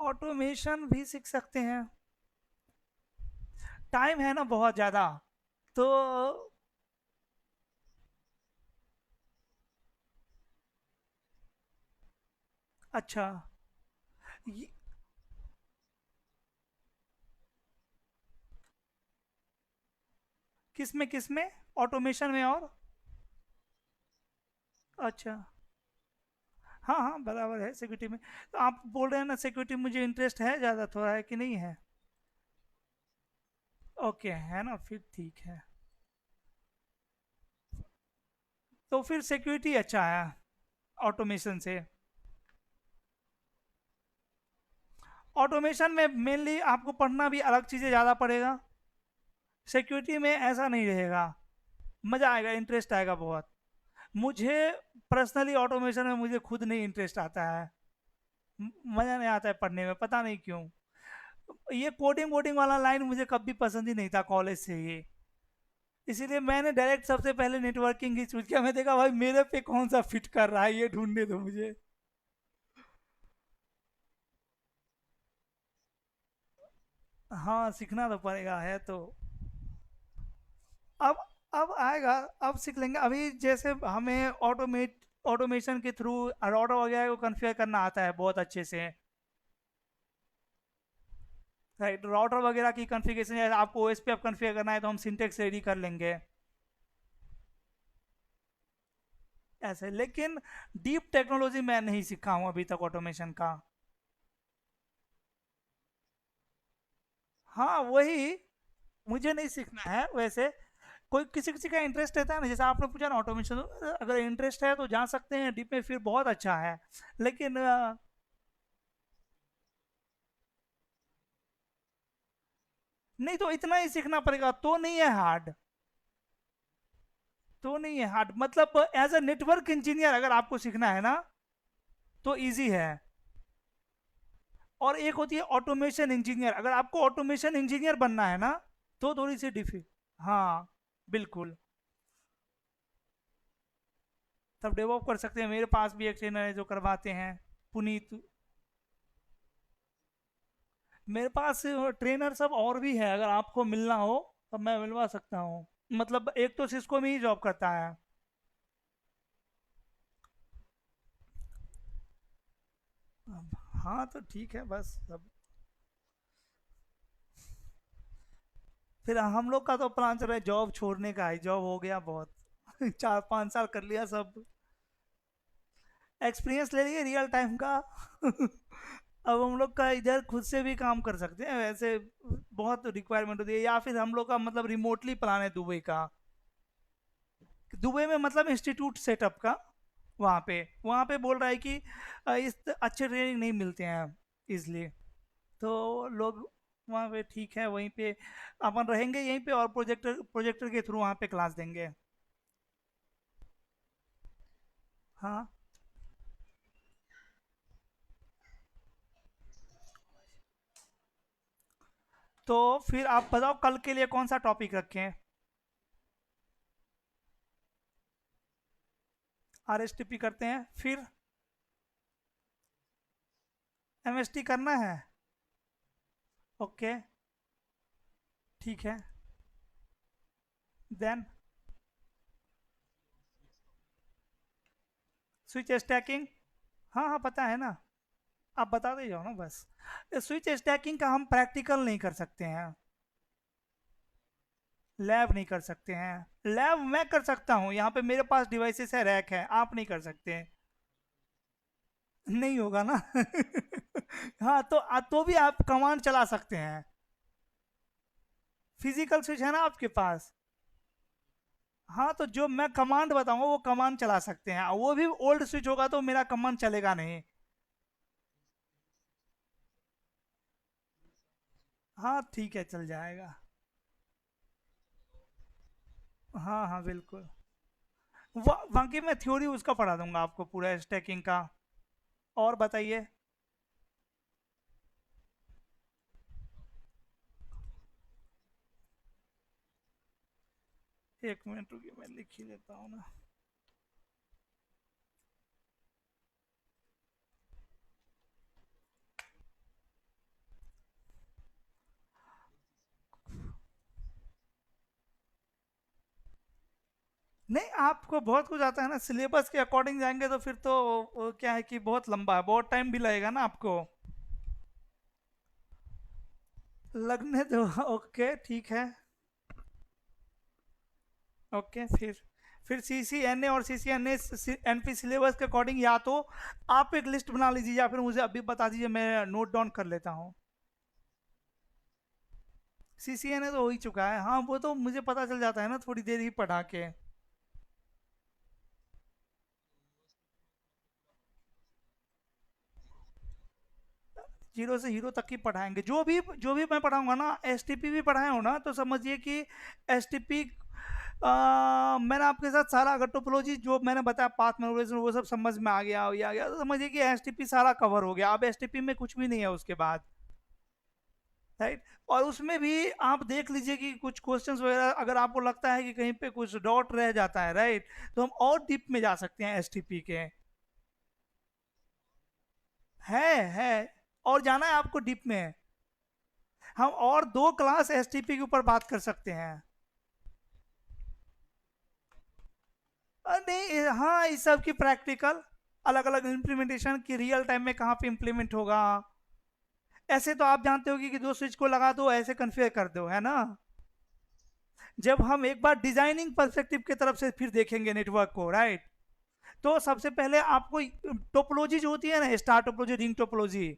ऑटोमेशन भी सीख सकते हैं। टाइम है ना बहुत ज़्यादा, तो। अच्छा। ये- किस में, किस में? ऑटोमेशन में और? अच्छा। हाँ हाँ, बराबर है सिक्योरिटी में। तो आप बोल रहे हैं ना सिक्योरिटी, मुझे इंटरेस्ट है ज़्यादा, थोड़ा है कि नहीं है? ओके, है ना, फिर ठीक है। तो फिर सिक्योरिटी अच्छा है ऑटोमेशन से। ऑटोमेशन में मेनली आपको पढ़ना भी अलग चीज़ें ज़्यादा पड़ेगा। सिक्योरिटी में ऐसा नहीं रहेगा। मज़ा आएगा, इंटरेस्ट आएगा बहुत। मुझे पर्सनली ऑटोमेशन में मुझे खुद नहीं इंटरेस्ट आता है। मज़ा नहीं आता है पढ़ने में, पता नहीं क्यों। ये कोडिंग वोडिंग वाला लाइन मुझे कभी पसंद ही नहीं था कॉलेज से ही। इसीलिए मैंने डायरेक्ट सबसे पहले नेटवर्किंग ही चूज किया। मैं देखा भाई मेरे पे कौन सा फिट कर रहा है, ये ढूंढने दो मुझे। हाँ, सीखना तो पड़ेगा, है तो। अब अब आएगा, अब सीख लेंगे। अभी जैसे हमें ऑटोमेशन के थ्रू राउटर वगैरह को कॉन्फ़िगर करना आता है बहुत अच्छे से। राइट, राउटर वगैरह की कॉन्फ़िगरेशन आपको ओएस पे आप कॉन्फ़िगर करना है तो हम सिंटेक्स रेडी कर लेंगे ऐसे। लेकिन डीप टेक्नोलॉजी मैं नहीं सीखा हूँ अभी तक ऑटोमेशन का। हाँ वही, मुझे नहीं सीखना है वैसे। कोई किसी किसी का इंटरेस्ट रहता है ना, जैसे आपने पूछा ना ऑटोमेशन, अगर इंटरेस्ट है तो जा सकते हैं डीप में, फिर बहुत अच्छा है। लेकिन नहीं तो इतना ही सीखना पड़ेगा, तो नहीं है हार्ड, तो नहीं है हार्ड, मतलब एज अ नेटवर्क इंजीनियर अगर आपको सीखना है ना तो इजी है। और एक होती है ऑटोमेशन इंजीनियर, अगर आपको ऑटोमेशन इंजीनियर बनना है ना तो थोड़ी सी डिफी। हाँ बिल्कुल, तब डेवलप कर सकते हैं। मेरे पास भी एक ट्रेनर है जो करवाते हैं, पुनीत। मेरे पास ट्रेनर सब और भी है, अगर आपको मिलना हो तो मैं मिलवा सकता हूँ। मतलब एक तो सिस्को में ही जॉब करता है। हाँ तो ठीक है बस सब। फिर हम लोग का तो प्लान चल रहा है जॉब छोड़ने का है, जॉब हो गया बहुत 4-5 साल कर लिया सब, एक्सपीरियंस ले लिए रियल टाइम का अब हम लोग का इधर खुद से भी काम कर सकते हैं वैसे, बहुत रिक्वायरमेंट होती है। या फिर हम लोग का मतलब रिमोटली प्लान है दुबई का, दुबई में मतलब इंस्टीट्यूट सेटअप का। वहाँ पे बोल रहा है कि इस अच्छे ट्रेनिंग नहीं मिलते हैं इसलिए, तो लोग वहाँ पे ठीक है वहीं पे अपन रहेंगे यहीं पे, और प्रोजेक्टर प्रोजेक्टर के थ्रू वहाँ पे क्लास देंगे। हाँ तो फिर आप बताओ कल के लिए कौन सा टॉपिक रखें। RSTP करते हैं, फिर MST करना है। ओके ठीक है, देन स्विच स्टैकिंग। हाँ हाँ पता है ना, आप बता दे जाओ ना बस। स्विच स्टैकिंग का हम प्रैक्टिकल नहीं कर सकते हैं, लैब नहीं कर सकते हैं। लैब मैं कर सकता हूँ, यहाँ पे मेरे पास डिवाइसेस है, रैक है, आप नहीं कर सकते। नहीं होगा ना हाँ तो भी आप कमांड चला सकते हैं, फिजिकल स्विच है ना आपके पास। हाँ तो जो मैं कमांड बताऊंगा वो कमांड चला सकते हैं, वो भी ओल्ड स्विच होगा तो मेरा कमांड चलेगा नहीं। हाँ ठीक है चल जाएगा। हाँ हाँ बिल्कुल, बाकी मैं थ्योरी उसका पढ़ा दूंगा आपको पूरा स्टैकिंग का। और बताइए। 1 मिनट रुकिए मैं लिख ही लेता हूँ ना। नहीं आपको बहुत कुछ आता है ना, सिलेबस के अकॉर्डिंग जाएंगे तो फिर तो वो क्या है कि बहुत लंबा है, बहुत टाइम भी लगेगा ना आपको। लगने दो ओके ठीक है। ओके फिर CCNA और CCNA NP सिलेबस के अकॉर्डिंग, या तो आप एक लिस्ट बना लीजिए या फिर मुझे अभी बता दीजिए, मैं नोट डाउन कर लेता हूँ। CCNA तो हो ही चुका है, हाँ वो तो मुझे पता चल जाता है ना थोड़ी देर ही पढ़ा के। 0 से हीरो तक ही पढ़ाएंगे, जो भी मैं पढ़ाऊंगा ना। STP भी पढ़ाए हो ना तो समझिए कि STP मैंने आपके साथ सारा, अगर टोपोलॉजी जो मैंने बताया पाथ मेमोराइजेशन वो सब समझ में आ गया, ये आ गया तो समझिए कि STP सारा कवर हो गया, अब STP में कुछ भी नहीं है उसके बाद, राइट। और उसमें भी आप देख लीजिए कि कुछ क्वेश्चंस वगैरह अगर आपको लगता है कि कहीं पे कुछ डॉट रह जाता है, राइट, तो हम और डीप में जा सकते हैं STP के। है और जाना है आपको डीप में, हम और 2 क्लास STP के ऊपर बात कर सकते हैं। नहीं हाँ इस सब की प्रैक्टिकल, अलग अलग इम्प्लीमेंटेशन की रियल टाइम में कहाँ पे इम्प्लीमेंट होगा। ऐसे तो आप जानते हो कि 2 स्विच को लगा दो ऐसे कन्फिगर कर दो, है ना। जब हम एक बार डिजाइनिंग पर्सपेक्टिव की तरफ से फिर देखेंगे नेटवर्क को, राइट, तो सबसे पहले आपको टोपोलॉजी जो होती है ना, स्टार टोपोलॉजी, रिंग टोपोलॉजी,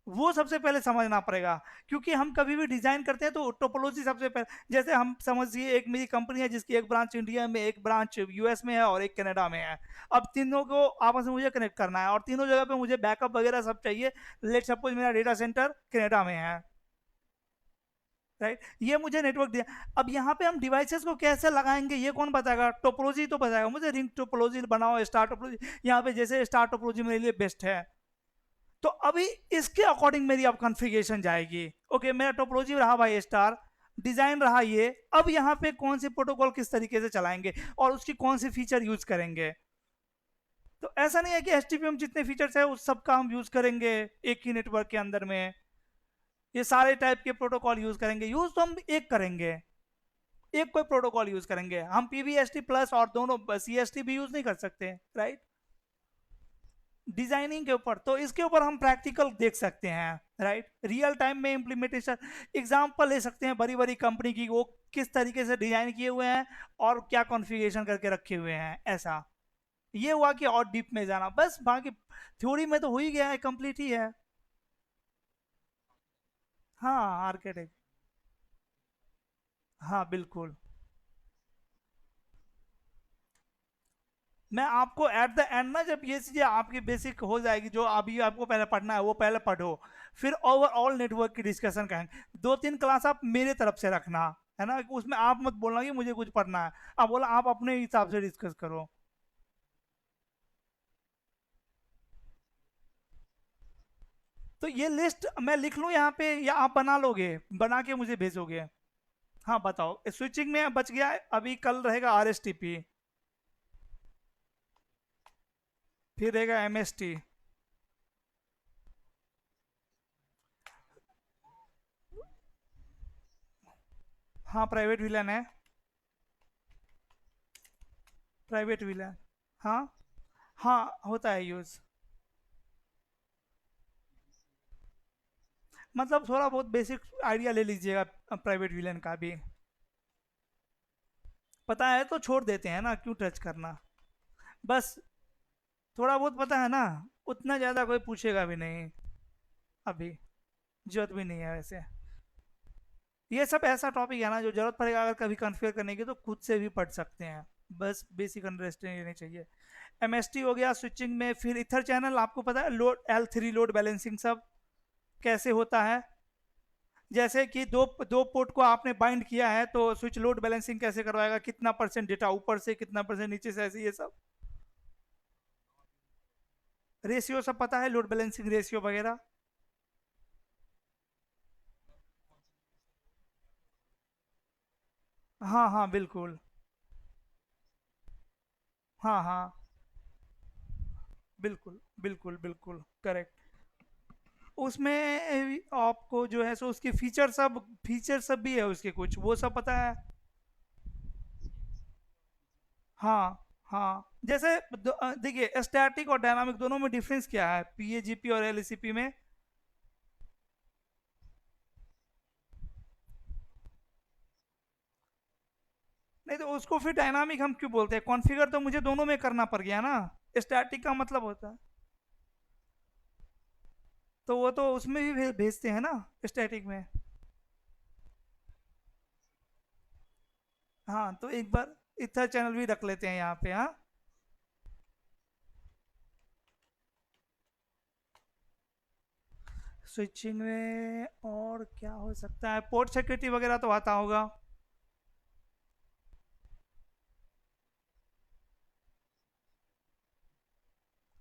वो सबसे पहले समझना पड़ेगा। क्योंकि हम कभी भी डिजाइन करते हैं तो टोपोलॉजी सबसे पहले, जैसे हम समझिए एक मेरी कंपनी है जिसकी एक ब्रांच इंडिया में, एक ब्रांच US में है और एक कनाडा में है। अब तीनों को आपस में मुझे कनेक्ट करना है और तीनों जगह पे मुझे बैकअप वगैरह सब चाहिए। लेट सपोज मेरा डेटा सेंटर कनाडा में है, राइट, ये मुझे नेटवर्क दिया। अब यहाँ पे हम डिवाइसेस को कैसे लगाएंगे ये कौन बताएगा? टोपोलॉजी तो बताएगा मुझे, रिंग टोपोलॉजी बनाओ, स्टार टोपोलॉजी, यहाँ पे जैसे स्टार टोपोलॉजी मेरे लिए बेस्ट है। तो अभी इसके अकॉर्डिंग मेरी अब कॉन्फ़िगरेशन जाएगी। ओके, मेरा टोपोलॉजी रहा भाई स्टार, डिजाइन रहा ये, अब यहाँ पे कौन से प्रोटोकॉल किस तरीके से चलाएंगे और उसकी कौन सी फीचर यूज करेंगे। तो ऐसा नहीं है कि एच जितने फीचर्स है उस सब का हम यूज करेंगे एक ही नेटवर्क के अंदर में, ये सारे टाइप के प्रोटोकॉल यूज करेंगे। यूज तो हम एक करेंगे, एक कोई प्रोटोकॉल यूज करेंगे, हम पीवीएसटी प्लस और दोनों सीएसटी भी यूज नहीं कर सकते, राइट। डिजाइनिंग के ऊपर तो इसके ऊपर हम प्रैक्टिकल देख सकते हैं, राइट, रियल टाइम में इम्प्लीमेंटेशन एग्जांपल ले सकते हैं बड़ी बड़ी कंपनी की, वो किस तरीके से डिजाइन किए हुए हैं और क्या कॉन्फ़िगरेशन करके रखे हुए हैं। ऐसा ये हुआ कि और डीप में जाना, बस बाकी थ्योरी में तो हो ही गया है, कंप्लीट ही है। हाँ, आर्किटेक्ट, हाँ बिल्कुल। मैं आपको एट द एंड ना, जब ये चीज़ें आपकी बेसिक हो जाएगी, जो अभी आपको पहले पढ़ना है वो पहले पढ़ो, फिर ओवरऑल नेटवर्क की डिस्कशन करेंगे। 2-3 क्लास आप मेरे तरफ से रखना, है ना, उसमें आप मत बोलना कि मुझे कुछ पढ़ना है, आप बोला आप अपने हिसाब से डिस्कस करो। तो ये लिस्ट मैं लिख लूँ यहाँ पे या आप बना लोगे, बना के मुझे भेजोगे? हाँ बताओ, स्विचिंग में बच गया है, अभी कल रहेगा आरएसटीपी, फिर रहेगा एमएसटी। हाँ प्राइवेट विलन है, प्राइवेट विलन, हाँ। हाँ होता है यूज़, मतलब थोड़ा बहुत बेसिक आइडिया ले लीजिएगा प्राइवेट विलन का भी, पता है तो छोड़ देते हैं ना, क्यों टच करना। बस थोड़ा बहुत पता है ना, उतना ज़्यादा कोई पूछेगा भी नहीं अभी, जरूरत भी नहीं है वैसे। ये सब ऐसा टॉपिक है ना, जो जरूरत पड़ेगा अगर कभी कन्फिगर करने की तो खुद से भी पढ़ सकते हैं, बस बेसिक अंडरस्टैंडिंग लेनी चाहिए। एमएसटी हो गया स्विचिंग में, फिर इथर चैनल आपको पता है, लोड L3 लोड बैलेंसिंग सब कैसे होता है। जैसे कि दो दो पोर्ट को आपने बाइंड किया है तो स्विच लोड बैलेंसिंग कैसे करवाएगा, कितना परसेंट डेटा ऊपर से, कितना परसेंट नीचे से, ऐसे ये सब रेशियो सब पता है, लोड बैलेंसिंग रेशियो वगैरह। हाँ हाँ बिल्कुल, हाँ हाँ बिल्कुल बिल्कुल बिल्कुल करेक्ट। उसमें आपको जो है सो उसके फीचर सब भी है उसके कुछ, वो सब पता है। हाँ हाँ, जैसे देखिए स्टैटिक और डायनामिक दोनों में डिफरेंस क्या है पीएजीपी और एलसीपी में? नहीं तो उसको फिर डायनामिक हम क्यों बोलते हैं? कॉन्फ़िगर तो मुझे दोनों में करना पड़ गया ना, स्टैटिक का मतलब होता है, तो वो तो उसमें भी भेजते हैं ना स्टैटिक में। हाँ तो एक बार इथर चैनल भी रख लेते हैं यहाँ पे, हाँ। स्विचिंग में और क्या हो सकता है, पोर्ट सिक्योरिटी वगैरह तो आता होगा।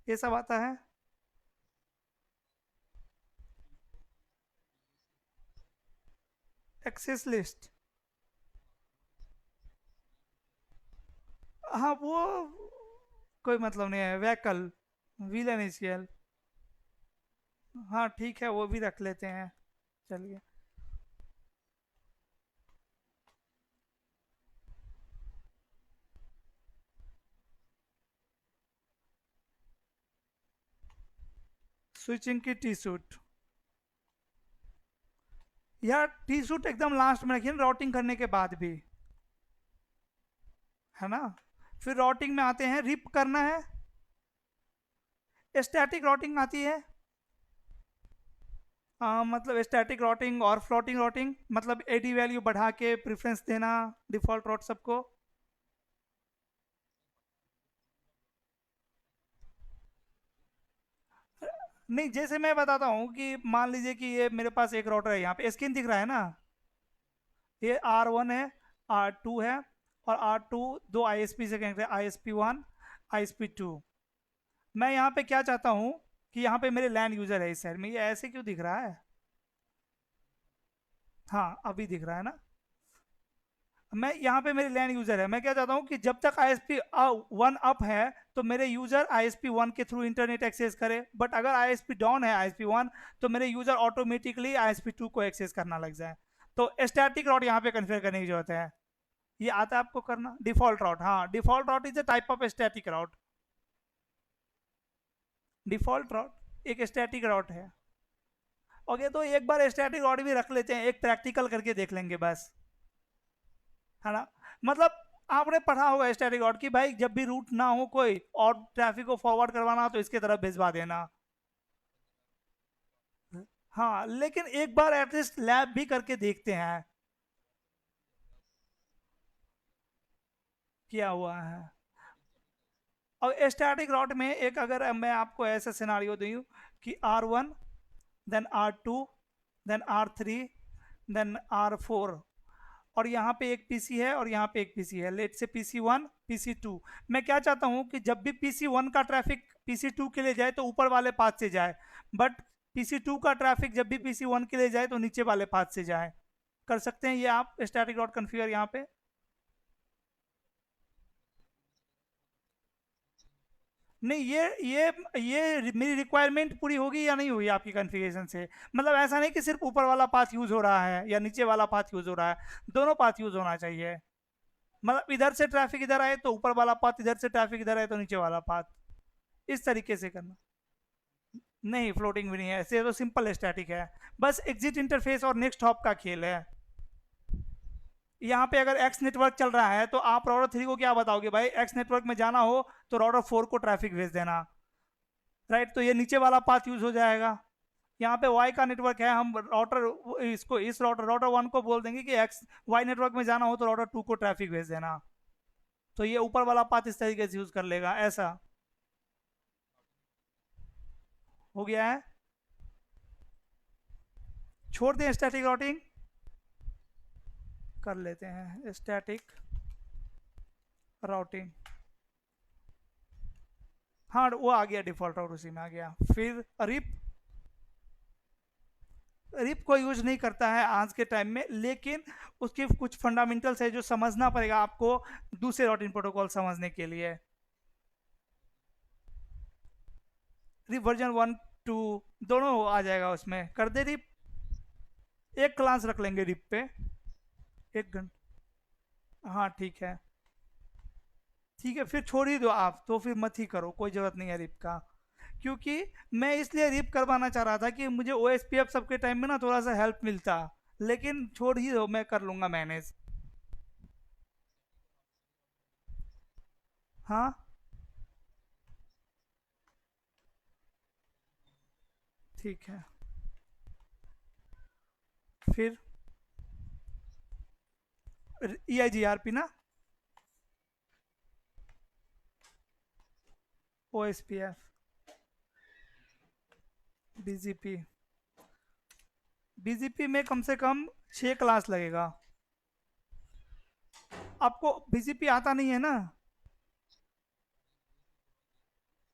ये सब आता है। एक्सेस लिस्ट, हाँ वो कोई मतलब नहीं है, वैकल, विलन एसीएल, हाँ ठीक है वो भी रख लेते हैं, चलिए। स्विचिंग की टी सूट, यार टी सूट एकदम लास्ट में रखिए ना, राउटिंग करने के बाद भी, है ना। फिर राउटिंग में आते हैं, रिप करना है, स्टैटिक राउटिंग आती है। मतलब स्टैटिक राउटिंग और फ्लोटिंग राउटिंग, मतलब एडी वैल्यू बढ़ा के प्रेफरेंस देना डिफॉल्ट राउट सबको। नहीं जैसे मैं बताता हूँ कि मान लीजिए कि ये मेरे पास एक राउटर है, यहाँ पे स्क्रीन दिख रहा है ना, ये R1 है, R2 है, और R2 दो ISP से कनेक्ट है, ISP1, ISP2। मैं यहाँ पे क्या चाहता हूँ कि यहाँ पे मेरे लैंड यूज़र है इस साइड में, ये ऐसे क्यों दिख रहा है? हाँ अभी दिख रहा है ना। मैं यहाँ पे मेरे लैंड यूज़र है, मैं क्या चाहता हूँ कि जब तक ISP1 अप है तो मेरे यूज़र ISP1 के थ्रू इंटरनेट एक्सेस करे, बट अगर ISP डाउन है ISP1 तो मेरे यूज़र ऑटोमेटिकली ISP2 को एक्सेस करना लग जाए। तो स्टैटिक रॉट यहाँ पे कन्फिगर करने की जरूरत है। ये आता है आपको करना, डिफॉल्ट रॉट। हाँ, default route is a type of static route. Default route एक स्टैटिक रॉट है। ओके, तो एक बार स्टैटिक रॉट भी रख लेते हैं, एक प्रैक्टिकल करके देख लेंगे बस, है ना। मतलब आपने पढ़ा होगा स्टैटिक रॉट की भाई, जब भी रूट ना हो कोई और ट्रैफिक को फॉरवर्ड करवाना हो तो इसके तरफ भिजवा देना। हाँ, लेकिन एक बार एटलीस्ट लैब भी करके देखते हैं क्या हुआ है। और स्टैटिक रॉट में एक, अगर मैं आपको ऐसा सिनारियो दूँ कि R1, then R2, then R3, then R4, और यहाँ पे एक पीसी है और यहाँ पे एक पीसी है, लेट से PC1, PC2। मैं क्या चाहता हूँ कि जब भी PC1 का ट्रैफिक PC2 के लिए जाए तो ऊपर वाले पाथ से जाए, बट PC2 का ट्रैफिक जब भी PC1 के लिए जाए तो नीचे वाले पाथ से जाए। कर सकते हैं ये आप स्टैटिक डॉट कन्फिगर यहाँ पे। नहीं, ये मेरी रिक्वायरमेंट पूरी होगी या नहीं हुई आपकी कन्फिगरेशन से। मतलब ऐसा नहीं कि सिर्फ ऊपर वाला पाथ यूज हो रहा है या नीचे वाला पाथ यूज हो रहा है, दोनों पाथ यूज होना चाहिए। मतलब इधर से ट्रैफिक इधर आए तो ऊपर वाला पाथ, इधर से ट्रैफिक इधर आए तो नीचे वाला पाथ, इस तरीके से करना। नहीं, फ्लोटिंग भी नहीं है, ऐसे तो सिंपल स्टैटिक है। बस एग्जिट इंटरफेस और नेक्स्ट हॉप का खेल है। यहाँ पे अगर एक्स नेटवर्क चल रहा है तो आप राउटर 3 को क्या बताओगे, भाई एक्स नेटवर्क में जाना हो तो राउटर 4 को ट्रैफिक भेज देना, राइट। तो ये नीचे वाला पाथ यूज हो जाएगा। यहाँ पे वाई का नेटवर्क है, हम राउटर इसको इस राउटर राउटर 1 को बोल देंगे कि एक्स वाई नेटवर्क में जाना हो तो राउटर 2 को ट्रैफिक भेज देना। तो ये ऊपर वाला पाथ इस तरीके से यूज कर लेगा, ऐसा हो गया है। छोड़ दें स्टैटिक राउटिंग, कर लेते हैं स्टैटिक राउटिंग। हाँ, वो आ गया डिफॉल्ट राउट, उसी में आ गया। फिर रिप, रिप को यूज नहीं करता है आज के टाइम में, लेकिन उसके कुछ फंडामेंटल्स है जो समझना पड़ेगा आपको दूसरे राउटिंग प्रोटोकॉल समझने के लिए। रिप वर्जन 1, 2 दोनों आ जाएगा उसमें, कर दे रिप। एक क्लास रख लेंगे रिप पे, 1 घंटा। हाँ ठीक है, ठीक है, फिर छोड़ ही दो आप, तो फिर मत ही करो, कोई ज़रूरत नहीं है रिप का। क्योंकि मैं इसलिए रिप करवाना चाह रहा था कि मुझे ओ एस पी एफ सबके टाइम में ना थोड़ा सा हेल्प मिलता, लेकिन छोड़ ही दो, मैं कर लूँगा मैनेज। हाँ ठीक है। फिर ई आई जी आर पी ना, O S P F, B G P. B G P में कम से कम 6 क्लास लगेगा। आपको बी जी पी आता नहीं है ना?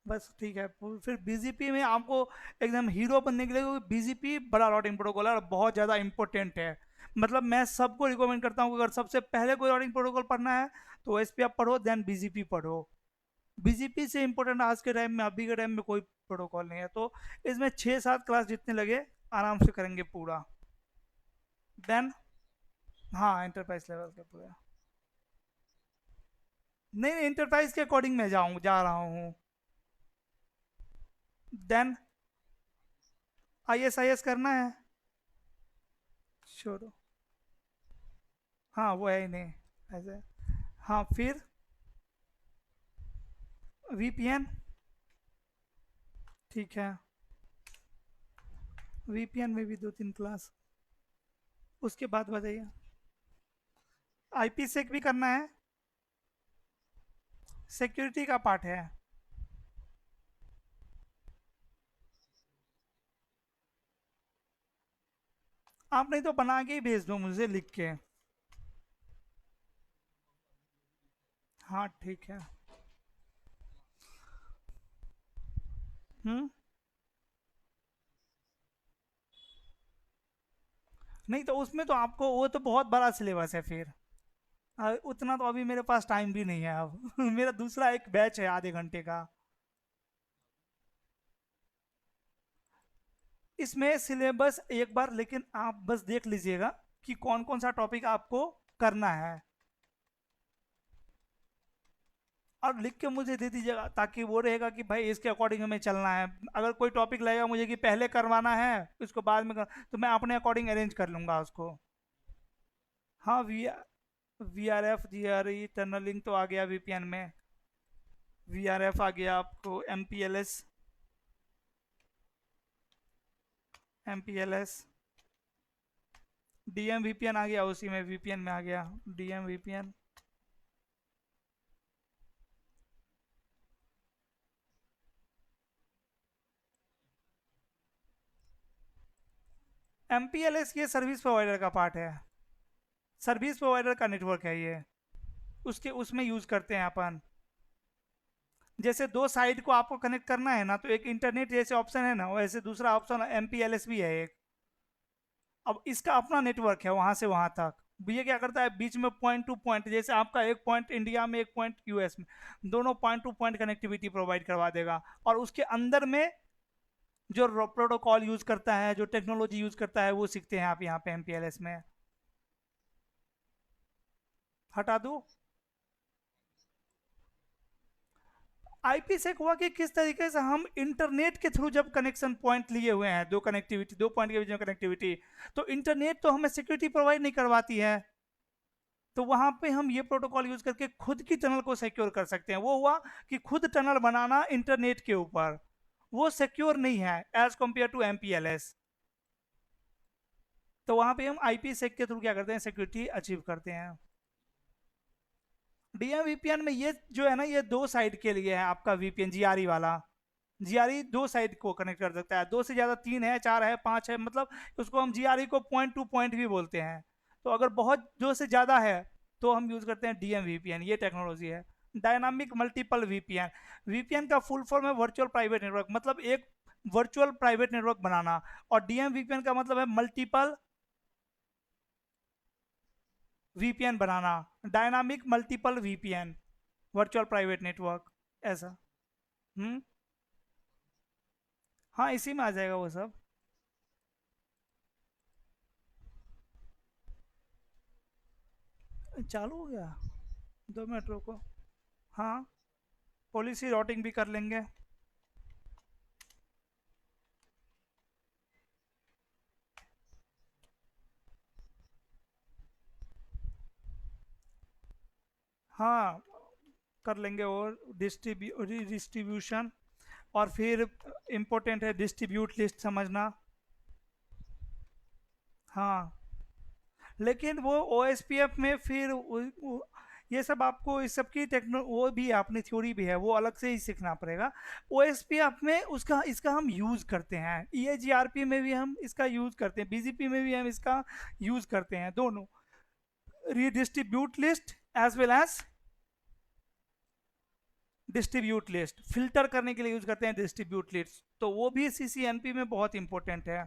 बस ठीक है, फिर बीजीपी में आपको एकदम हीरो बनने के लिए, क्योंकि बीजीपी बड़ा राउटिंग प्रोटोकॉल है और बहुत ज़्यादा इंपॉर्टेंट है। मतलब मैं सबको रिकमेंड करता हूँ कि अगर सबसे पहले कोई राउटिंग प्रोटोकॉल पढ़ना है तो एस पी आप पढ़ो, देन बीजीपी पढ़ो। बीजीपी से इंपॉर्टेंट आज के टाइम में, अभी के टाइम में कोई प्रोटोकॉल नहीं है। तो इसमें 6-7 क्लास जितने लगे आराम से करेंगे पूरा। देन हाँ, एंटरप्राइज लेवल का पूरा। नहीं, एंटरप्राइज के अकॉर्डिंग मैं जा रहा हूँ। देन आई एस करना है, छोड़ो। हाँ वो है ही नहीं ऐसे। हाँ फिर वीपीएन, ठीक है। वीपीएन में भी 2-3 क्लास। उसके बाद बताइए, आईपी सेक भी करना है, सिक्योरिटी का पार्ट है। आप नहीं तो बना के ही भेज दो मुझे लिख के। हाँ ठीक है। हम्म। नहीं तो उसमें तो आपको वो तो बहुत बड़ा सिलेबस है फिर। उतना तो अभी मेरे पास टाइम भी नहीं है अब मेरा दूसरा एक बैच है आधे घंटे का। इसमें सिलेबस एक बार लेकिन आप बस देख लीजिएगा कि कौन कौन सा टॉपिक आपको करना है, और लिख के मुझे दे दीजिएगा, ताकि वो रहेगा कि भाई इसके अकॉर्डिंग हमें चलना है। अगर कोई टॉपिक लगेगा मुझे कि पहले करवाना है इसको बाद में तो मैं अपने अकॉर्डिंग अरेंज कर लूँगा उसको। हाँ V R F G R E tunneling तो आ गया वीपीएन में। वी आर एफ आ गया आपको, M P L S, D M VPN आ गया, उसी में वीपीएन में आ गया D M VPN. M P L S ये सर्विस प्रोवाइडर का पार्ट है, सर्विस प्रोवाइडर का नेटवर्क है ये, उसके उसमें यूज़ करते हैं अपन। जैसे दो साइड को आपको कनेक्ट करना है ना, तो एक इंटरनेट जैसे ऑप्शन है ना, वैसे दूसरा option M P L S भी है एक। अब इसका अपना नेटवर्क है वहाँ से वहाँ तक। ये क्या करता है, बीच में पॉइंट टू पॉइंट, जैसे आपका एक पॉइंट इंडिया में एक पॉइंट यूएस में, दोनों point two point connectivity provide करवा देगा। और उसके अंदर में जो प्रोटोकॉल यूज करता है, जो टेक्नोलॉजी यूज करता है, वो सीखते हैं आप यहाँ पे एमपीएलएस में। हटा दो। आईपीसेक हुआ कि किस तरीके से हम इंटरनेट के थ्रू जब कनेक्शन पॉइंट लिए हुए हैं, दो कनेक्टिविटी, दो पॉइंट के बीच में कनेक्टिविटी, तो इंटरनेट तो हमें सिक्योरिटी प्रोवाइड नहीं करवाती है, तो वहां पे हम ये प्रोटोकॉल यूज करके खुद की टनल को सिक्योर कर सकते हैं। वो हुआ कि खुद टनल बनाना इंटरनेट के ऊपर, वो सिक्योर नहीं है एज कंपेयर टू एमपीएलएस। तो वहां पे हम आईपीसेक के थ्रू क्या करते हैं, सिक्योरिटी अचीव करते हैं। डीएम वीपीएन में ये जो है ना, ये दो साइड के लिए है आपका वीपीएन, जीआरई वाला। जीआरई दो साइड को कनेक्ट कर सकता है, दो से ज़्यादा, तीन है, चार है, पांच है, मतलब उसको हम जीआरई को पॉइंट टू पॉइंट भी बोलते हैं। तो अगर बहुत दो से ज़्यादा है तो हम यूज़ करते हैं डीएम वीपीएन, ये टेक्नोलॉजी है। डायनामिक मल्टीपल वीपीएन, वीपीएन का फुल फॉर्म है वर्चुअल प्राइवेट नेटवर्क, मतलब एक वर्चुअल प्राइवेट नेटवर्क बनाना। और डीएम वीपीएन का मतलब है मल्टीपल वीपीएन बनाना, dynamic multiple VPN, virtual private network, ऐसा। हम्म। हाँ इसी में आ जाएगा वो सब। चालू हो गया, 2 मिनट रुको। हाँ, पॉलिसी राउटिंग भी कर लेंगे। हाँ कर लेंगे, और डिस्ट्रीब्यूशन, और फिर इम्पोर्टेंट है डिस्ट्रीब्यूट लिस्ट समझना। हाँ, लेकिन वो ओएसपीएफ में फिर ये सब आपको, इस सब की टेक्नो वो भी है, अपनी थ्योरी भी है, वो अलग से ही सीखना पड़ेगा। ओएसपीएफ में उसका इसका हम यूज़ करते हैं, ईएजीआरपी में भी हम इसका यूज़ करते हैं, बीजीपी में भी हम इसका यूज़ करते हैं, दोनों। Redistribute list as well as distribute list, filter करने के लिए यूज करते हैं डिस्ट्रीब्यूट लिस्ट, तो वो भी सीसीएनपी में बहुत इंपॉर्टेंट है।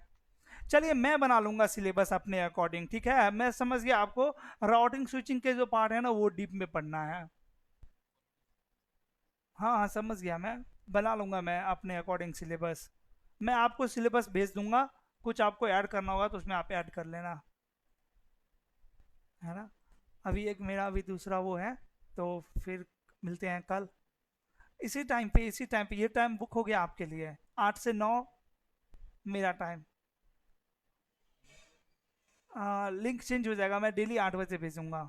चलिए मैं बना लूंगा सिलेबस अपने अकॉर्डिंग, ठीक है, मैं समझ गया आपको राउटिंग स्विचिंग के जो पार्ट है ना वो डीप में पढ़ना है। हाँ हाँ समझ गया, मैं बना लूंगा मैं अपने अकॉर्डिंग सिलेबस। मैं आपको सिलेबस भेज दूंगा, कुछ आपको ऐड करना होगा तो उसमें आप ऐड कर लेना, है ना। अभी एक मेरा अभी दूसरा वो है, तो फिर मिलते हैं कल इसी टाइम पे ये टाइम बुक हो गया आपके लिए, 8 से 9 मेरा टाइम। लिंक चेंज हो जाएगा, मैं डेली 8 बजे भेजूंगा।